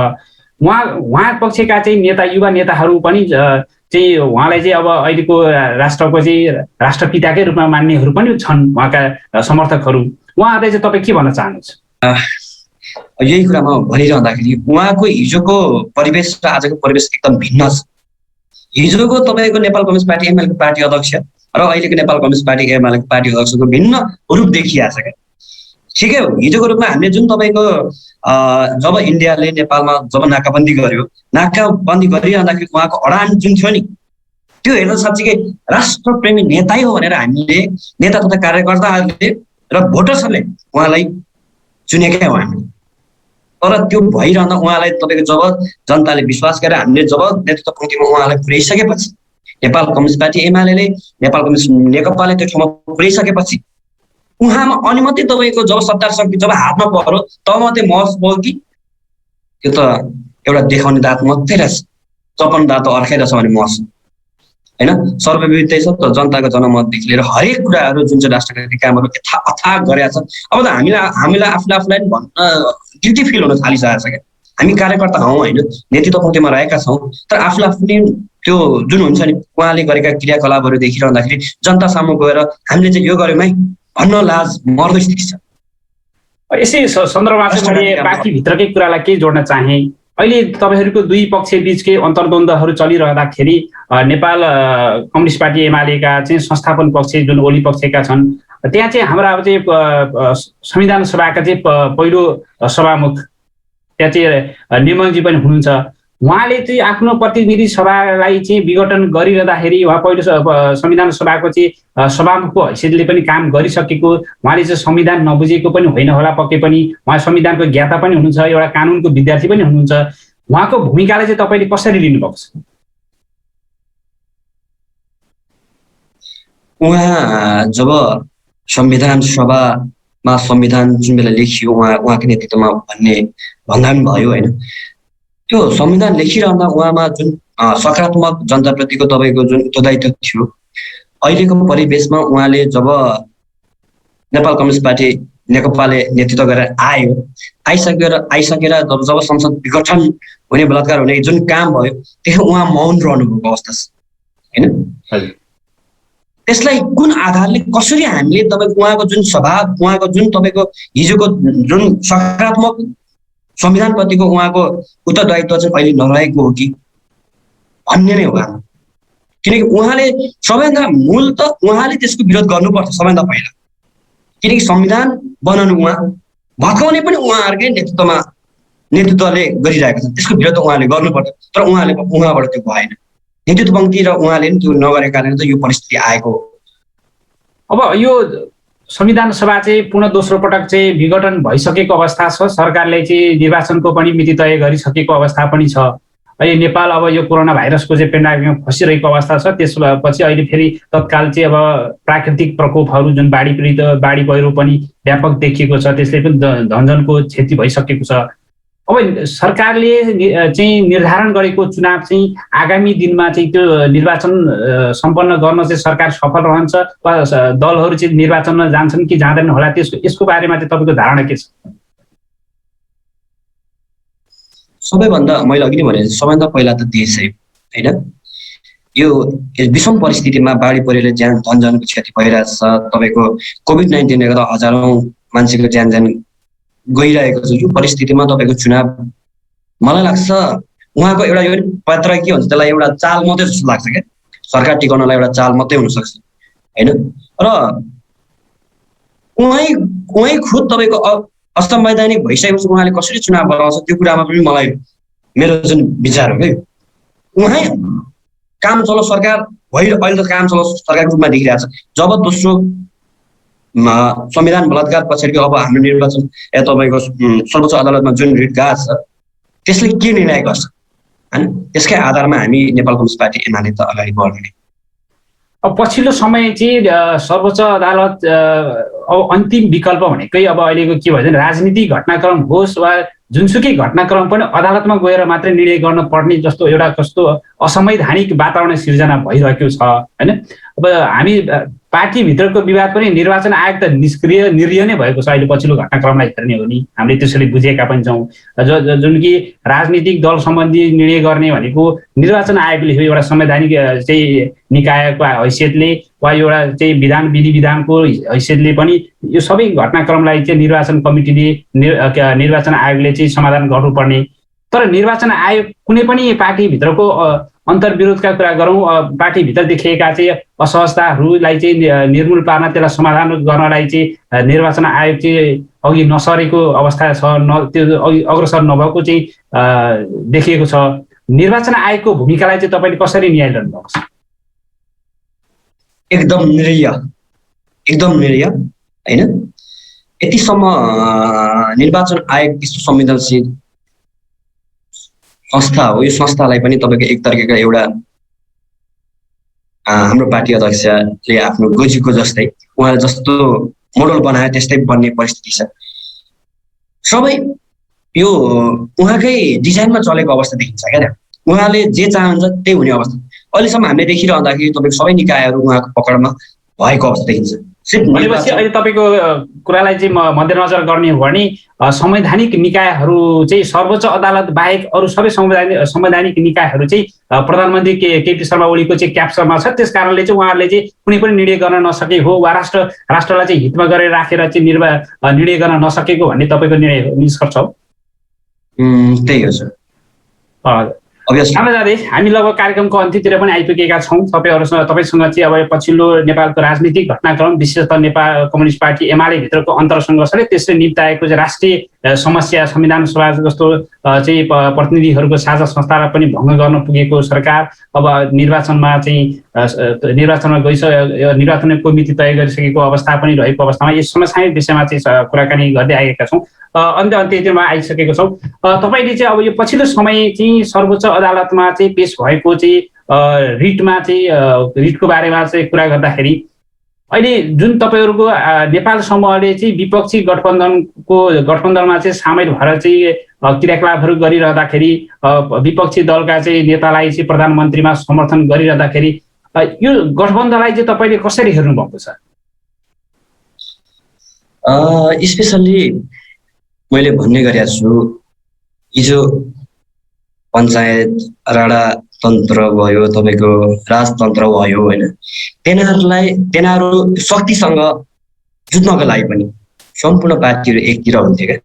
[SPEAKER 1] उहाँ पक्षका चाहिँ नेता, युवा नेताहरू पनि चाहिँ उहाँलाई चाहिँ अब अहिलेको राष्ट्रको चाहिँ राष्ट्रपिताकै रूपमा मान्नेहरू पनि छन्, उहाँका समर्थकहरू। उहाँहरूले चाहिँ तपाईँ के भन्न चाहनुहुन्छ?
[SPEAKER 2] यही कुरा म भनिरहँदाखेरि उहाँको हिजोको परिवेश र आजको परिवेश एकदम भिन्न छ। हिजोको तपाईँको नेपाल कम्युनिस्ट पार्टी एमालेको पार्टी अध्यक्ष र अहिलेको नेपाल कम्युनिस्ट पार्टी एमालेको पार्टी अध्यक्षको भिन्न रूप देखिरहेछ क्या। ठिकै हो, हिजोको रूपमा हामीले जुन तपाईँको जब इन्डियाले नेपालमा जब नाकाबन्दी गर्यो, नाकाबन्दी गरिरहँदाखेरि उहाँको अडान जुन थियो नि, त्यो हेर्दा साँच्चीकै राष्ट्रप्रेमी नेतै हो भनेर हामीले नेता तथा कार्यकर्ताहरूले र भोटर्सहरूले उहाँलाई चुनेकै हो हामीले। तर त्यो भइरहँदा उहाँलाई तपाईँको जब जनताले विश्वास गरेर हामीले जब नेतृत्व पंक्तिमा उहाँलाई पुर्याइसकेपछि, Nepal communist party UML, Nepal communist नेकपाले त्यो ठाउँमा पुर्याइसकेपछि उहाँमा अनि मात्रै तपाईँको जब सत्तार शक्ति जब हातमा पर्यो तब मात्रै महस भयो कि त्यो त एउटा देखाउने दाँत मात्रै रहेछ, चपन दाँत अर्कै रहेछ भने महस होइन। सर्वविदितै छ त, जनताको जनमतदेखि लिएर हरेक कुराहरू जुन चाहिँ राष्ट्रका कामहरू अथाह गरेका छ। अब त हामीलाई आफूलाई भन्न गिल्टी फिल हुन थालिसकेको छ क्या। हामी कार्यकर्ता हौँ होइन, नेतृत्व पंक्तिमा रहेका छौँ, तर आफूले त्यो जुन हुन्छ नि उहाँले गरेका क्रियाकलापहरू देखिरहँदाखेरि जनता सामु गएर हामीले चाहिँ यो गऱ्यौँ है भन्न लाज मर्दो स्थिति छ।
[SPEAKER 1] यसै सन्दर्भमा चाहिँ मैले बाँकी भित्रकै कुरालाई केही जोड्न चाहेँ। अहिले तपाईँहरूको दुई पक्ष बिचकै अन्तर्द्वन्द्वहरू चलिरहँदाखेरि नेपाल कम्युनिस्ट पार्टी एमालेका चाहिँ संस्थापन पक्ष जुन ओली पक्षका छन्, त्यहाँ चाहिँ हाम्रा अब चाहिँ संविधान सभाका चाहिँ पहिलो सभामुख त्यहाँ चाहिँ निर्मलजी पनि हुनुहुन्छ। उहाँले चाहिँ आफ्नो प्रतिनिधि सभालाई चाहिँ विघटन गरिरहँदाखेरि उहाँ पहिलो संविधान सभाको चाहिँ सभामुखको हैसियतले पनि काम गरिसकेको, उहाँले चाहिँ संविधान नबुझेको पनि होइन होला, पक्कै पनि उहाँ संविधानको ज्ञाता पनि हुनुहुन्छ, एउटा कानुनको विद्यार्थी पनि हुनुहुन्छ। उहाँको भूमिकालाई चाहिँ तपाईँले कसरी लिनुभएको छ?
[SPEAKER 2] उहाँ जब संविधान सभामा संविधान जुन बेला लेखियो उहाँको नेतृत्वमा भन्दा पनि भयो होइन, त्यो संविधान लेखिरहँदा उहाँमा जुन सकारात्मक जनताप्रतिको तपाईँको जुन उत्तरदायित्व थियो, अहिलेको परिवेशमा उहाँले जब नेपाल कम्युनिस्ट पार्टी नेकपाले नेतृत्व गरेर आइसकेर जब संसद विघटन हुने, बलात्कार हुने जुन काम भयो त्यहाँ उहाँ मौन रहनुभएको अवस्था छ होइन। त्यसलाई कुन आधारले कसरी हामीले तपाईँको उहाँको जुन स्वभाव, उहाँको जुन तपाईँको हिजोको जुन सकारात्मक संविधानप्रतिको उहाँको उत्तरदायित्व चाहिँ अहिले नरहेको हो कि भन्ने नै हो। किनकि उहाँले सबैभन्दा मूल त उहाँले त्यसको विरोध गर्नुपर्छ सबैभन्दा पहिला, किनकि संविधान बनाउनु उहाँ, भत्काउने पनि उहाँहरूकै नेतृत्वले गरिरहेको छ, त्यसको विरोध उहाँले गर्नुपर्छ। तर उहाँबाट त्यो भएन, नेतृत्व पंक्ति र उहाँले पनि त्यो नगरेको कारणले त यो परिस्थिति आएको हो।
[SPEAKER 1] अब यो संविधान सभा चाहिँ पुनः दोस्रो पटक चाहिँ विघटन भइसकेको अवस्था छ, सरकारले चाहिँ निर्वाचनको पनि मिति तय गरिसकेको अवस्था पनि छ। अहिले नेपाल अब यो कोरोना भाइरसको चाहिँ पेन्डेमिकमा फसिरहेको अवस्था छ। त्यसपछि अहिले फेरि तत्काल चाहिँ अब प्राकृतिक प्रकोपहरू जुन बाढी पहिरो पनि व्यापक देखिएको छ, त्यसले पनि धनजनको क्षति भइसकेको छ। अब सरकारले चाहिँ निर्धारण गरेको चुनाव चाहिँ आगामी दिनमा चाहिँ त्यो निर्वाचन सम्पन्न गर्न चाहिँ सरकार सफल रहन्छ वा दलहरू चाहिँ निर्वाचनमा जान्छन् कि जाँदैन होला, यसको बारेमा चाहिँ तपाईँको धारणा के छ?
[SPEAKER 2] सबैभन्दा मैले अघि नै भने सबैभन्दा पहिला त देश है होइन। यो विषम परिस्थितिमा बाढी पहिरोले धनजनको क्षति भइरहेछ, तपाईँको कोभिड-19ले गर्दा हजारौँ मान्छेको ज्यान गइरहेको छ। यो परिस्थितिमा तपाईँको चुनाव मलाई लाग्छ उहाँको एउटा यो पत्र के भन्छ त्यसलाई एउटा चाल मात्रै जस्तो लाग्छ क्या, सरकार टिकाउनलाई एउटा चाल मात्रै हुनसक्छ होइन। र उहाँ खुद तपाईँको असंवैधानिक भइसकेपछि उहाँले कसरी चुनाव गराउँछ त्यो कुरामा पनि मलाई मेरो जुन विचार हो कि उहाँ काम चलाउ सरकार अहिले त काम चलाउ सरकारको रूपमा देखिरहेको छ। जब दोस्रो संविधान बलात्कार पछाडि अब हाम्रो निर्वाचन तपाईँको सर्वोच्च अदालतमा जुन रिट गएको छ त्यसले के निर्णय गर्छ होइन, त्यसकै आधारमा हामी नेपाल कम्युनिस्ट पार्टी एमाले त अगाडि बढ्ने।
[SPEAKER 1] अब पछिल्लो समय चाहिँ सर्वोच्च अदालत अब अन्तिम विकल्प भनेकै अब अहिलेको के भन्छ राजनीतिक घटनाक्रम होस् वा जुनसुकै घटनाक्रम पनि अदालतमा गएर मात्रै निर्णय गर्न पर्ने जस्तो एउटा कस्तो असंवैधानिक वातावरण सिर्जना भइरहेको छ होइन। अब हामी पार्टीभित्रको विवाद पनि निर्वाचन आयोग त निष्क्रिय नै भएको छ अहिले पछिल्लो घटनाक्रमलाई हेर्ने हो नि, हामीले त्यसरी बुझेका पनि छौँ। जुन कि राजनीतिक दल सम्बन्धी निर्णय गर्ने भनेको निर्वाचन आयोगले हो, एउटा संवैधानिक चाहिँ निकायको हैसियतले वा एउटा चाहिँ विधि विधानको हैसियतले पनि यो सबै घटनाक्रमलाई चाहिँ निर्वाचन कमिटीले निर्वाचन आयोगले चाहिँ समाधान गर्नुपर्ने। तर निर्वाचन आयोग कुनै पनि पार्टीभित्रको अन्तर्विरोधका कुरा गरौँ, पार्टीभित्र देखिएका चाहिँ असहजताहरूलाई चाहिँ निर्मूल पार्न त्यसलाई समाधान गर्नलाई चाहिँ निर्वाचन आयोग चाहिँ अघि नसरेको अवस्था छ, त्यो अघि अग्रसर नभएको चाहिँ देखिएको छ। निर्वाचन आयोगको भूमिकालाई चाहिँ तपाईँले कसरी न्यायिरहनु भएको छ?
[SPEAKER 2] एकदम निरीह होइन। यतिसम्म निर्वाचन आयोग यस्तो संवेदनशील संस्था हो, यो संस्थालाई पनि तपाईँको एक तरिकाको एउटा हाम्रो पार्टी अध्यक्षले आफ्नो गोजीको जस्तै उहाँले जस्तो मोडल बनायो त्यस्तै बन्ने परिस्थिति छ। सबै यो उहाँकै डिजाइनमा चलेको अवस्था देखिन्छ क्या, उहाँले जे चाहन्छ त्यही हुने अवस्था अहिलेसम्म हामीले देखिरहँदाखेरि तपाईँको सबै निकायहरू उहाँको पकडमा भएको अवस्था देखिन्छ।
[SPEAKER 1] भनेपछि अहिले तपाईँको कुरालाई चाहिँ मध्यनजर गर्ने हो भने संवैधानिक निकायहरू चाहिँ सर्वोच्च अदालत बाहेक अरू सबै संवैधानिक निकायहरू चाहिँ प्रधानमन्त्री केपी शर्मा ओलीको चाहिँ क्याप्चरमा छ। त्यस कारणले चाहिँ उहाँहरूले चाहिँ कुनै पनि निर्णय गर्न नसके हो वा राष्ट्रलाई चाहिँ हितमा गरेर राखेर चाहिँ निर्णय गर्न नसकेको भन्ने तपाईँको निष्कर्ष हो?
[SPEAKER 2] त्यही हो सर।
[SPEAKER 1] जाँदै हामी लगभग कार्यक्रमको अन्त्यतिर पनि आइपुगेका छौँ। तपाईँसँग चाहिँ अब पछिल्लो नेपालको राजनीतिक घटनाक्रम विशेषतः नेपाल कम्युनिस्ट पार्टी एमाले भित्रको अन्तरसङ्घर्षले त्यसले निम्ताएको चाहिँ राष्ट्रिय समस्या संविधान सभा जस्तो चाहिँ प्रतिनिधिहरूको साझा संस्थालाई पनि भङ्ग गर्न पुगेको सरकार अब निर्वाचनमा निर्वाचनको मिति तय गरिसकेको अवस्था पनि रहेको अवस्थामा यस समसामयिक विषयमा चाहिँ कुराकानी गर्दै आएका छौँ। अन्त्यमा आइसकेको छौँ। तपाईँले चाहिँ अब यो पछिल्लो समय चाहिँ सर्वोच्च अदालतमा चाहिँ पेश भएको चाहिँ रिटको बारेमा चाहिँ कुरा गर्दाखेरि अहिले जुन तपाईँहरूको नेपाल समूहले चाहिँ विपक्षी गठबन्धनमा चाहिँ सामेल भएर चाहिँ क्रियाकलापहरू गरिरहँदाखेरि विपक्षी दलका चाहिँ नेतालाई चाहिँ प्रधानमन्त्रीमा समर्थन गरिरहँदाखेरि यो गठबन्धनलाई चाहिँ तपाईँले कसरी हेर्नु भएको छ?
[SPEAKER 2] स्पेसल्ली मैले भन्ने गरेको छु, हिजो पञ्चायत राणातन्त्र भयो, तपाईँको राजतन्त्र भयो होइन, तिनीहरू शक्तिसँग जुझ्नको लागि पनि सम्पूर्ण पार्टीहरू एकतिर हुन्थ्यो क्या।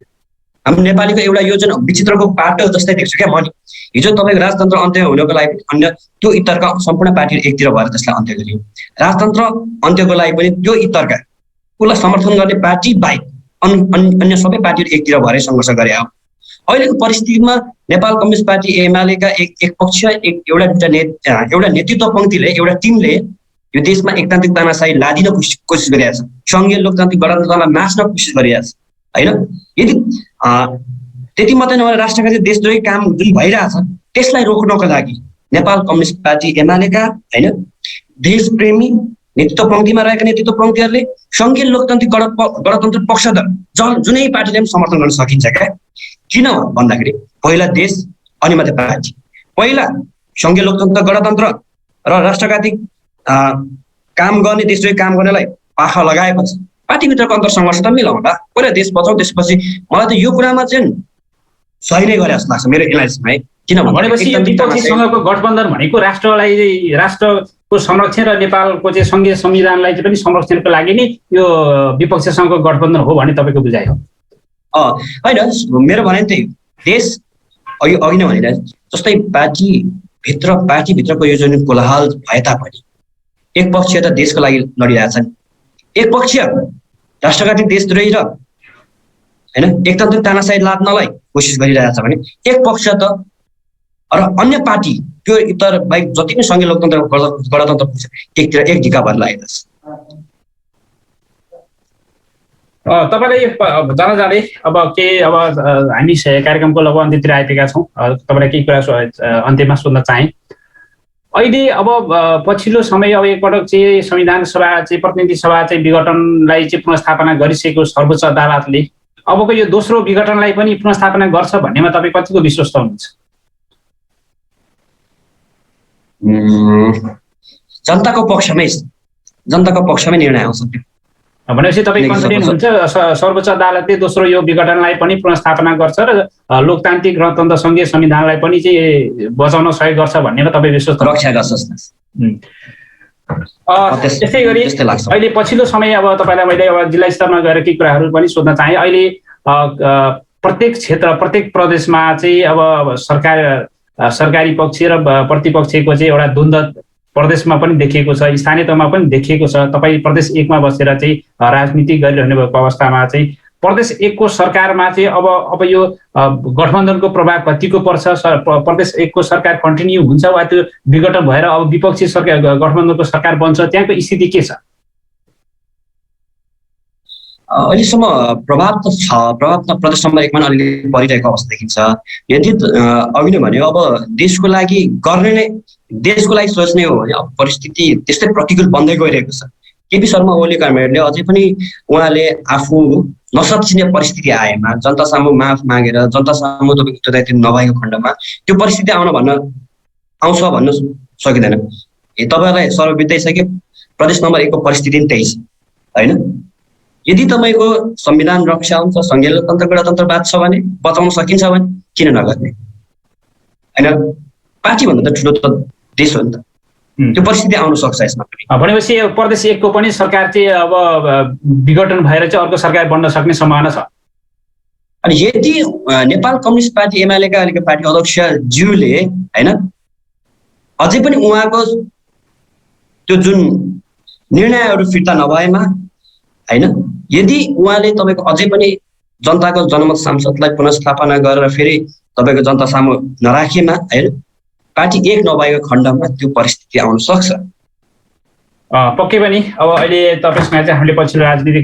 [SPEAKER 2] हाम्रो नेपालीको एउटा यो जुन विचित्रको पाटो जस्तै देख्छु क्या म नि। हिजो तपाईँको राजतन्त्र अन्त्य हुनको लागि अन्य त्यो इतरका सम्पूर्ण पार्टीहरू एकतिर भएर त्यसलाई अन्त्य गरियो। राजतन्त्र अन्त्यको लागि पनि त्यो इतरका उसलाई समर्थन गर्ने पार्टी बाहेक अन्य सबै पार्टीहरू एकतिर भएर सङ्घर्ष गरे हो। अहिलेको परिस्थितिमा नेपाल कम्युनिस्ट पार्टी एमालेका एक पक्ष एउटा नेतृत्व पङ्क्तिले एउटा टिमले यो देशमा एकतान्त्रिक तानाशाही लादिन कोसिस गरिरहेछ, सङ्घीय लोकतान्त्रिक गणतन्त्रलाई नाच्न कोसिस गरिरहेछ होइन। यदि त्यति मात्रै नभएर राष्ट्रका देशद्रोही काम जुन भइरहेछ त्यसलाई रोक्नको लागि नेपाल कम्युनिस्ट पार्टी एमालेका होइन देशप्रेमी नेतृत्व पङ्क्तिमा रहेका नेतृत्व पङ्क्तिहरूले सङ्घीय लोकतान्त्रिक गणतन्त्र पक्षधर जुनै पार्टीले पनि समर्थन गर्न सकिन्छ क्या। किन भन्दाखेरि पहिला देश अनि मात्रै पार्टी, पहिला सङ्घीय लोकतन्त्र गणतन्त्र र राष्ट्रघाती काम गर्ने देशद्रोही काम गर्नेलाई पाखा लगाएपछि पार्टीभित्रको अन्तरसङ्घर्ष त मिलाउँदा पहिला देश बचाउँ। त्यसपछि मलाई त यो कुरामा चाहिँ सही नै गरे जस्तो लाग्छ मेरो एनालाइसिसमा है। किन
[SPEAKER 1] भनेपछि विपक्षीसँगको गठबन्धन भनेको राष्ट्रको संरक्षण र नेपालको चाहिँ सङ्घीय संविधानलाई चाहिँ पनि संरक्षणको लागि नै यो विपक्षीसँगको गठबन्धन हो भन्ने तपाईँको बुझाइ हो?
[SPEAKER 2] होइन, मेरो भनाइ त्यही। देश अघि नै भनेर जस्तै पार्टीभित्रको यो जुन कोलाहल भए तापनि एक पक्ष त देशको लागि लडिरहेछन्, एक पक्ष राष्ट्रघाती देशद्रोही र होइन एकतान्त्रिक तानाशाही लाद्नलाई कोसिस गरिरहेछ भने एक पक्ष त र अन्य पार्टी त्यो इतर बाहेक जति पनि सङ्घीय लोकतन्त्र गणतन्त्र एकतिर एक ढिका भएर लागेको छ।
[SPEAKER 1] तपाईँले जाँदा जाँदै अब हामी कार्यक्रमको लगभग अन्त्यतिर आइपुगेका छौँ। तपाईँलाई केही कुरा अन्त्यमा सोध्न चाहेँ। अहिले अब पछिल्लो समय अब एकपटक चाहिँ संविधान सभा चाहिँ प्रतिनिधि सभा चाहिँ विघटनलाई चाहिँ पुनर्स्थापना गरिसकेको सर्वोच्च अदालतले अबको यो दोस्रो विघटनलाई पनि पुनर्स्थापना गर्छ भन्नेमा तपाईँ कतिको विश्वस्त हुनुहुन्छ?
[SPEAKER 2] जनताको पक्षमै निर्णय आउँछ।
[SPEAKER 1] भनेपछि तपाईँ कन्फिडेन्ट हुन्छ सर्वोच्च अदालतले दोस्रो यो विघटनलाई पनि पुनर्स्थापना गर्छ र लोकतान्त्रिक गणतन्त्र सङ्घीय संविधानलाई पनि चाहिँ बचाउन सहयोग गर्छ भन्नेमा तपाईँ विश्वास
[SPEAKER 2] रक्षा गर्छ?
[SPEAKER 1] त्यसै गरी अहिले पछिल्लो समय अब तपाईँलाई मैले अब जिल्ला स्तरमा गएर केही कुराहरू पनि सोध्न चाहेँ। अहिले प्रत्येक क्षेत्र प्रत्येक प्रदेशमा चाहिँ अब सरकारी पक्ष र प्रतिपक्षको चाहिँ एउटा द्वन्द्व प्रदेशमा पनि देखिएको छ, स्थानीय तहमा पनि देखिएको छ। तपाईँ प्रदेश 1 मा बसेर चाहिँ राजनीति गरिरहनु भएको अवस्थामा चाहिँ प्रदेश 1 को सरकारमा चाहिँ अब यो गठबन्धनको प्रभाव कतिको पर्छ? प्रदेश 1 को सरकार कन्टिन्यू हुन्छ वा त्यो विघटन भएर अब विपक्षी सरकार गठबन्धनको सरकार बन्छ? त्यहाँको स्थिति के छ?
[SPEAKER 2] अहिलेसम्म प्रभाव त प्रदेश नम्बर 1 मा अलिअलि परिरहेको अवस्था देखिन्छ। यदि अघि नै भन्यो अब देशको लागि गर्ने नै देशको लागि सोच्ने हो भने अब परिस्थिति त्यस्तै प्रतिकूल बन्दै गइरहेको छ। केपी शर्मा ओली गभर्नमेन्टले अझै पनि उहाँले आफू नसचिने परिस्थिति आएमा जनता सामु माफ मागेर जनता सामु तपाईँको उत्तरदायित्व नभएको खण्डमा त्यो परिस्थिति आउँछ भन्न सकिँदैन। तपाईँलाई सर्वविदितै छ कि प्रदेश नम्बर 1 को परिस्थिति पनि त्यही छ होइन। यदि तपाईँको संविधान रक्षा हुन्छ, सङ्घीय लोकतन्त्र गणतन्त्रवाद छ भने बचाउन सकिन्छ भने किन नगर्ने होइन? पार्टीभन्दा त ठुलो त देश हो नि त, त्यो परिस्थिति आउन सक्छ यसमा पनि।
[SPEAKER 1] भनेपछि प्रदेश 1 को पनि सरकार चाहिँ अब विघटन भएर चाहिँ अर्को सरकार बन्न सक्ने सम्भावना छ।
[SPEAKER 2] अनि यदि नेपाल कम्युनिस्ट पार्टी एमाले का अहिलेको पार्टी अध्यक्ष ज्यूले होइन अझै पनि उहाँको त्यो जुन निर्णयहरू फिर्ता नभएमा होइन, यदि उहाँले तपाईँको अझै पनि जनताको जनमत सांसदलाई पुनर्स्थापना गरेर फेरि तपाईँको जनता सामु नराखेमा होइन, पार्टी 1 नभएको खण्डमा त्यो परिस्थिति आउन सक्छ।
[SPEAKER 1] पक्कै पनि अब अहिले तपाईँसँग चाहिँ हामीले पछिल्लो राजनीतिक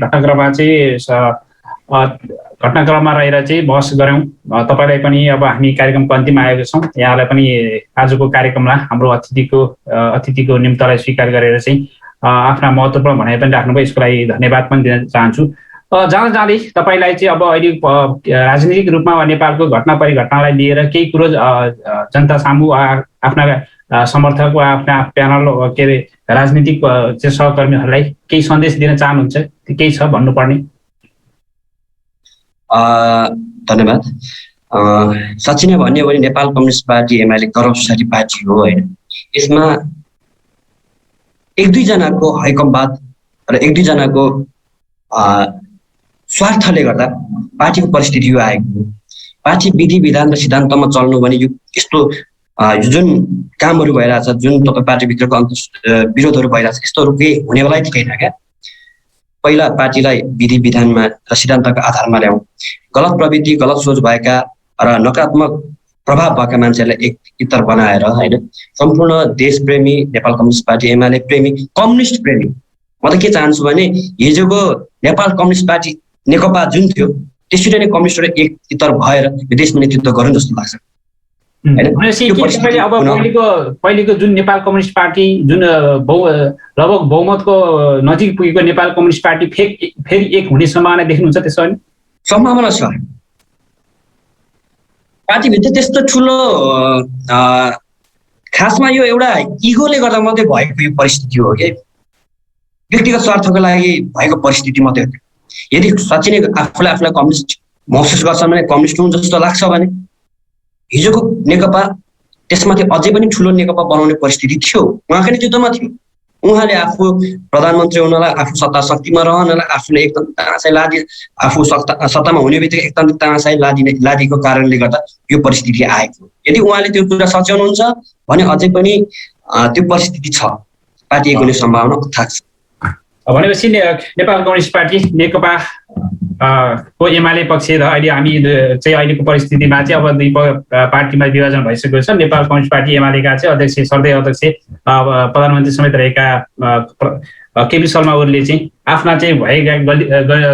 [SPEAKER 1] घटनाक्रममा रहेर चाहिँ बहस गऱ्यौँ। तपाईँलाई पनि अब हामी कार्यक्रमको अन्तिममा आएको छौँ। यहाँलाई पनि आजको कार्यक्रममा हाम्रो अतिथिको निम्तलाई स्वीकार गरेर चाहिँ आफ्ना महत्त्वपूर्ण भनाइ पनि राख्नुभयो, यसको लागि धन्यवाद पनि दिन चाहन्छु। जाँदै तपाईँलाई चाहिँ अब अहिले राजनीतिक रूपमा नेपालको घटना परिघटनालाई लिएर केही कुरो जनता सामु आफ्ना समर्थक वा आफ्ना प्यानल के अरे राजनीतिक सहकर्मीहरूलाई केही सन्देश दिन चाहनुहुन्छ? केही छ भन्नुपर्ने?
[SPEAKER 2] धन्यवाद। साँच्चै नै भन्यो भने नेपाल कम्युनिस्ट पार्टी एमाले गौरवशाली पार्टी हो होइन। यसमा 1-2 जनाको हैकमवाद र 1-2 जनाको स्वार्थले गर्दा पार्टीको परिस्थिति यो आएको हो। पार्टी विधि विधान र सिद्धान्तमा चल्नु भने यो यस्तो जुन कामहरू भइरहेछ, जुन तपाईँ पार्टीभित्रको विरोधहरू भइरहेछ, यस्तोहरू केही हुनेवालै थिएन क्या। पहिला पार्टीलाई विधि विधानमा र सिद्धान्तको आधारमा ल्याउँ, गलत प्रवृत्ति गलत सोच भएका र नकारात्मक प्रभाव भएका मान्छेहरूलाई एकतर बनाएर होइन सम्पूर्ण देशप्रेमी नेपाल कम्युनिस्ट पार्टी एमाले प्रेमी कम्युनिस्ट प्रेमी म त के चाहन्छु भने हिजोको नेपाल कम्युनिस्ट पार्टी नेकपा जुन थियो त्यसरी नै कम्युनिस्टहरू एकतर भएर देशमा नेतृत्व गरून् जस्तो लाग्छ।
[SPEAKER 1] अब पहिलेको जुन नेपाल कम्युनिस्ट पार्टी जुन लगभग बहुमतको नजिक पुगेको नेपाल कम्युनिस्ट पार्टी फेरि एक हुने सम्भावना देख्नुहुन्छ? त्यसो भने
[SPEAKER 2] सम्भावना छ। पार्टीभित्र त्यस्तो ठुलो खासमा यो एउटा इगोले गर्दा मात्रै भएको यो परिस्थिति हो कि व्यक्तिगत स्वार्थको लागि भएको परिस्थिति मात्रै हो। यदि साँच्चै नै आफूलाई कम्युनिस्ट महसुस गर्छन् भने कम्युनिस्ट हुन् जस्तो लाग्छ भने हिजोको नेकपा त्यसमाथि अझै पनि ठुलो नेकपा बनाउने परिस्थिति थियो, उहाँकै नेतृत्वमा थियो। उहाँले आफू प्रधानमन्त्री हुनलाई, आफू सत्ता शक्तिमा रहनलाई आफूले एकदम तानासाई लादी, आफू सत्तामा हुने बित्तिकै एकदम तानासाई लादीको कारणले गर्दा यो परिस्थिति आएको। यदि उहाँले त्यो कुरा सच्याउनुहुन्छ भने अझै पनि त्यो परिस्थिति छ, पार्टी हुने सम्भावना थाक्छ।
[SPEAKER 1] भनेपछि नेपाल कम्युनिस्ट पार्टी नेकपा को एमाले पक्ष र अहिले हामी चाहिँ अहिलेको परिस्थितिमा चाहिँ अब दुई पार्टीमा विभाजन भइसकेको छ। नेपाल कम्युनिस्ट पार्टी एमालेका चाहिँ अध्यक्ष सर्दै अध्यक्ष प्रधानमन्त्री समेत रहेका केपी शर्मा ओलीले चाहिँ आफ्ना चाहिँ भएका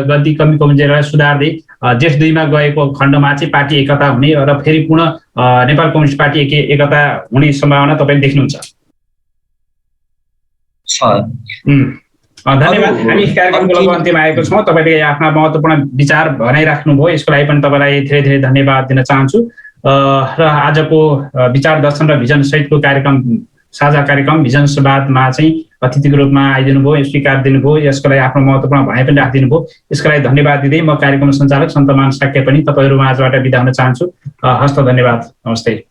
[SPEAKER 1] गल्ती कमी कमजोरीलाई सुधार्दै जेठ 2 मा गएको खण्डमा चाहिँ पार्टी एकता हुने र फेरि पुनः नेपाल कम्युनिस्ट पार्टी एकता हुने सम्भावना तपाईले देख्नुहुन्छ? धन्यवाद। हामी कार्यक्रमको लगभग अन्त्यमा आएको छौँ। तपाईँले आफ्ना महत्त्वपूर्ण विचार भनाइराख्नुभयो, यसको लागि पनि तपाईँलाई धेरै धेरै धन्यवाद दिन चाहन्छु। र आजको विचार दर्शन र भिजन सहितको कार्यक्रम साझा कार्यक्रम भिजन संवादमा चाहिँ अतिथिको रूपमा आइदिनु भयो, स्वीकार दिनुभयो, यसको लागि आफ्नो महत्त्वपूर्ण भनाइ पनि राखिदिनु भयो। यसको लागि धन्यवाद दिँदै म कार्यक्रम सञ्चालक सन्तमान साक्य पनि तपाईँहरू माझबाट बिदा हुन चाहन्छु। हस्त, धन्यवाद, नमस्ते।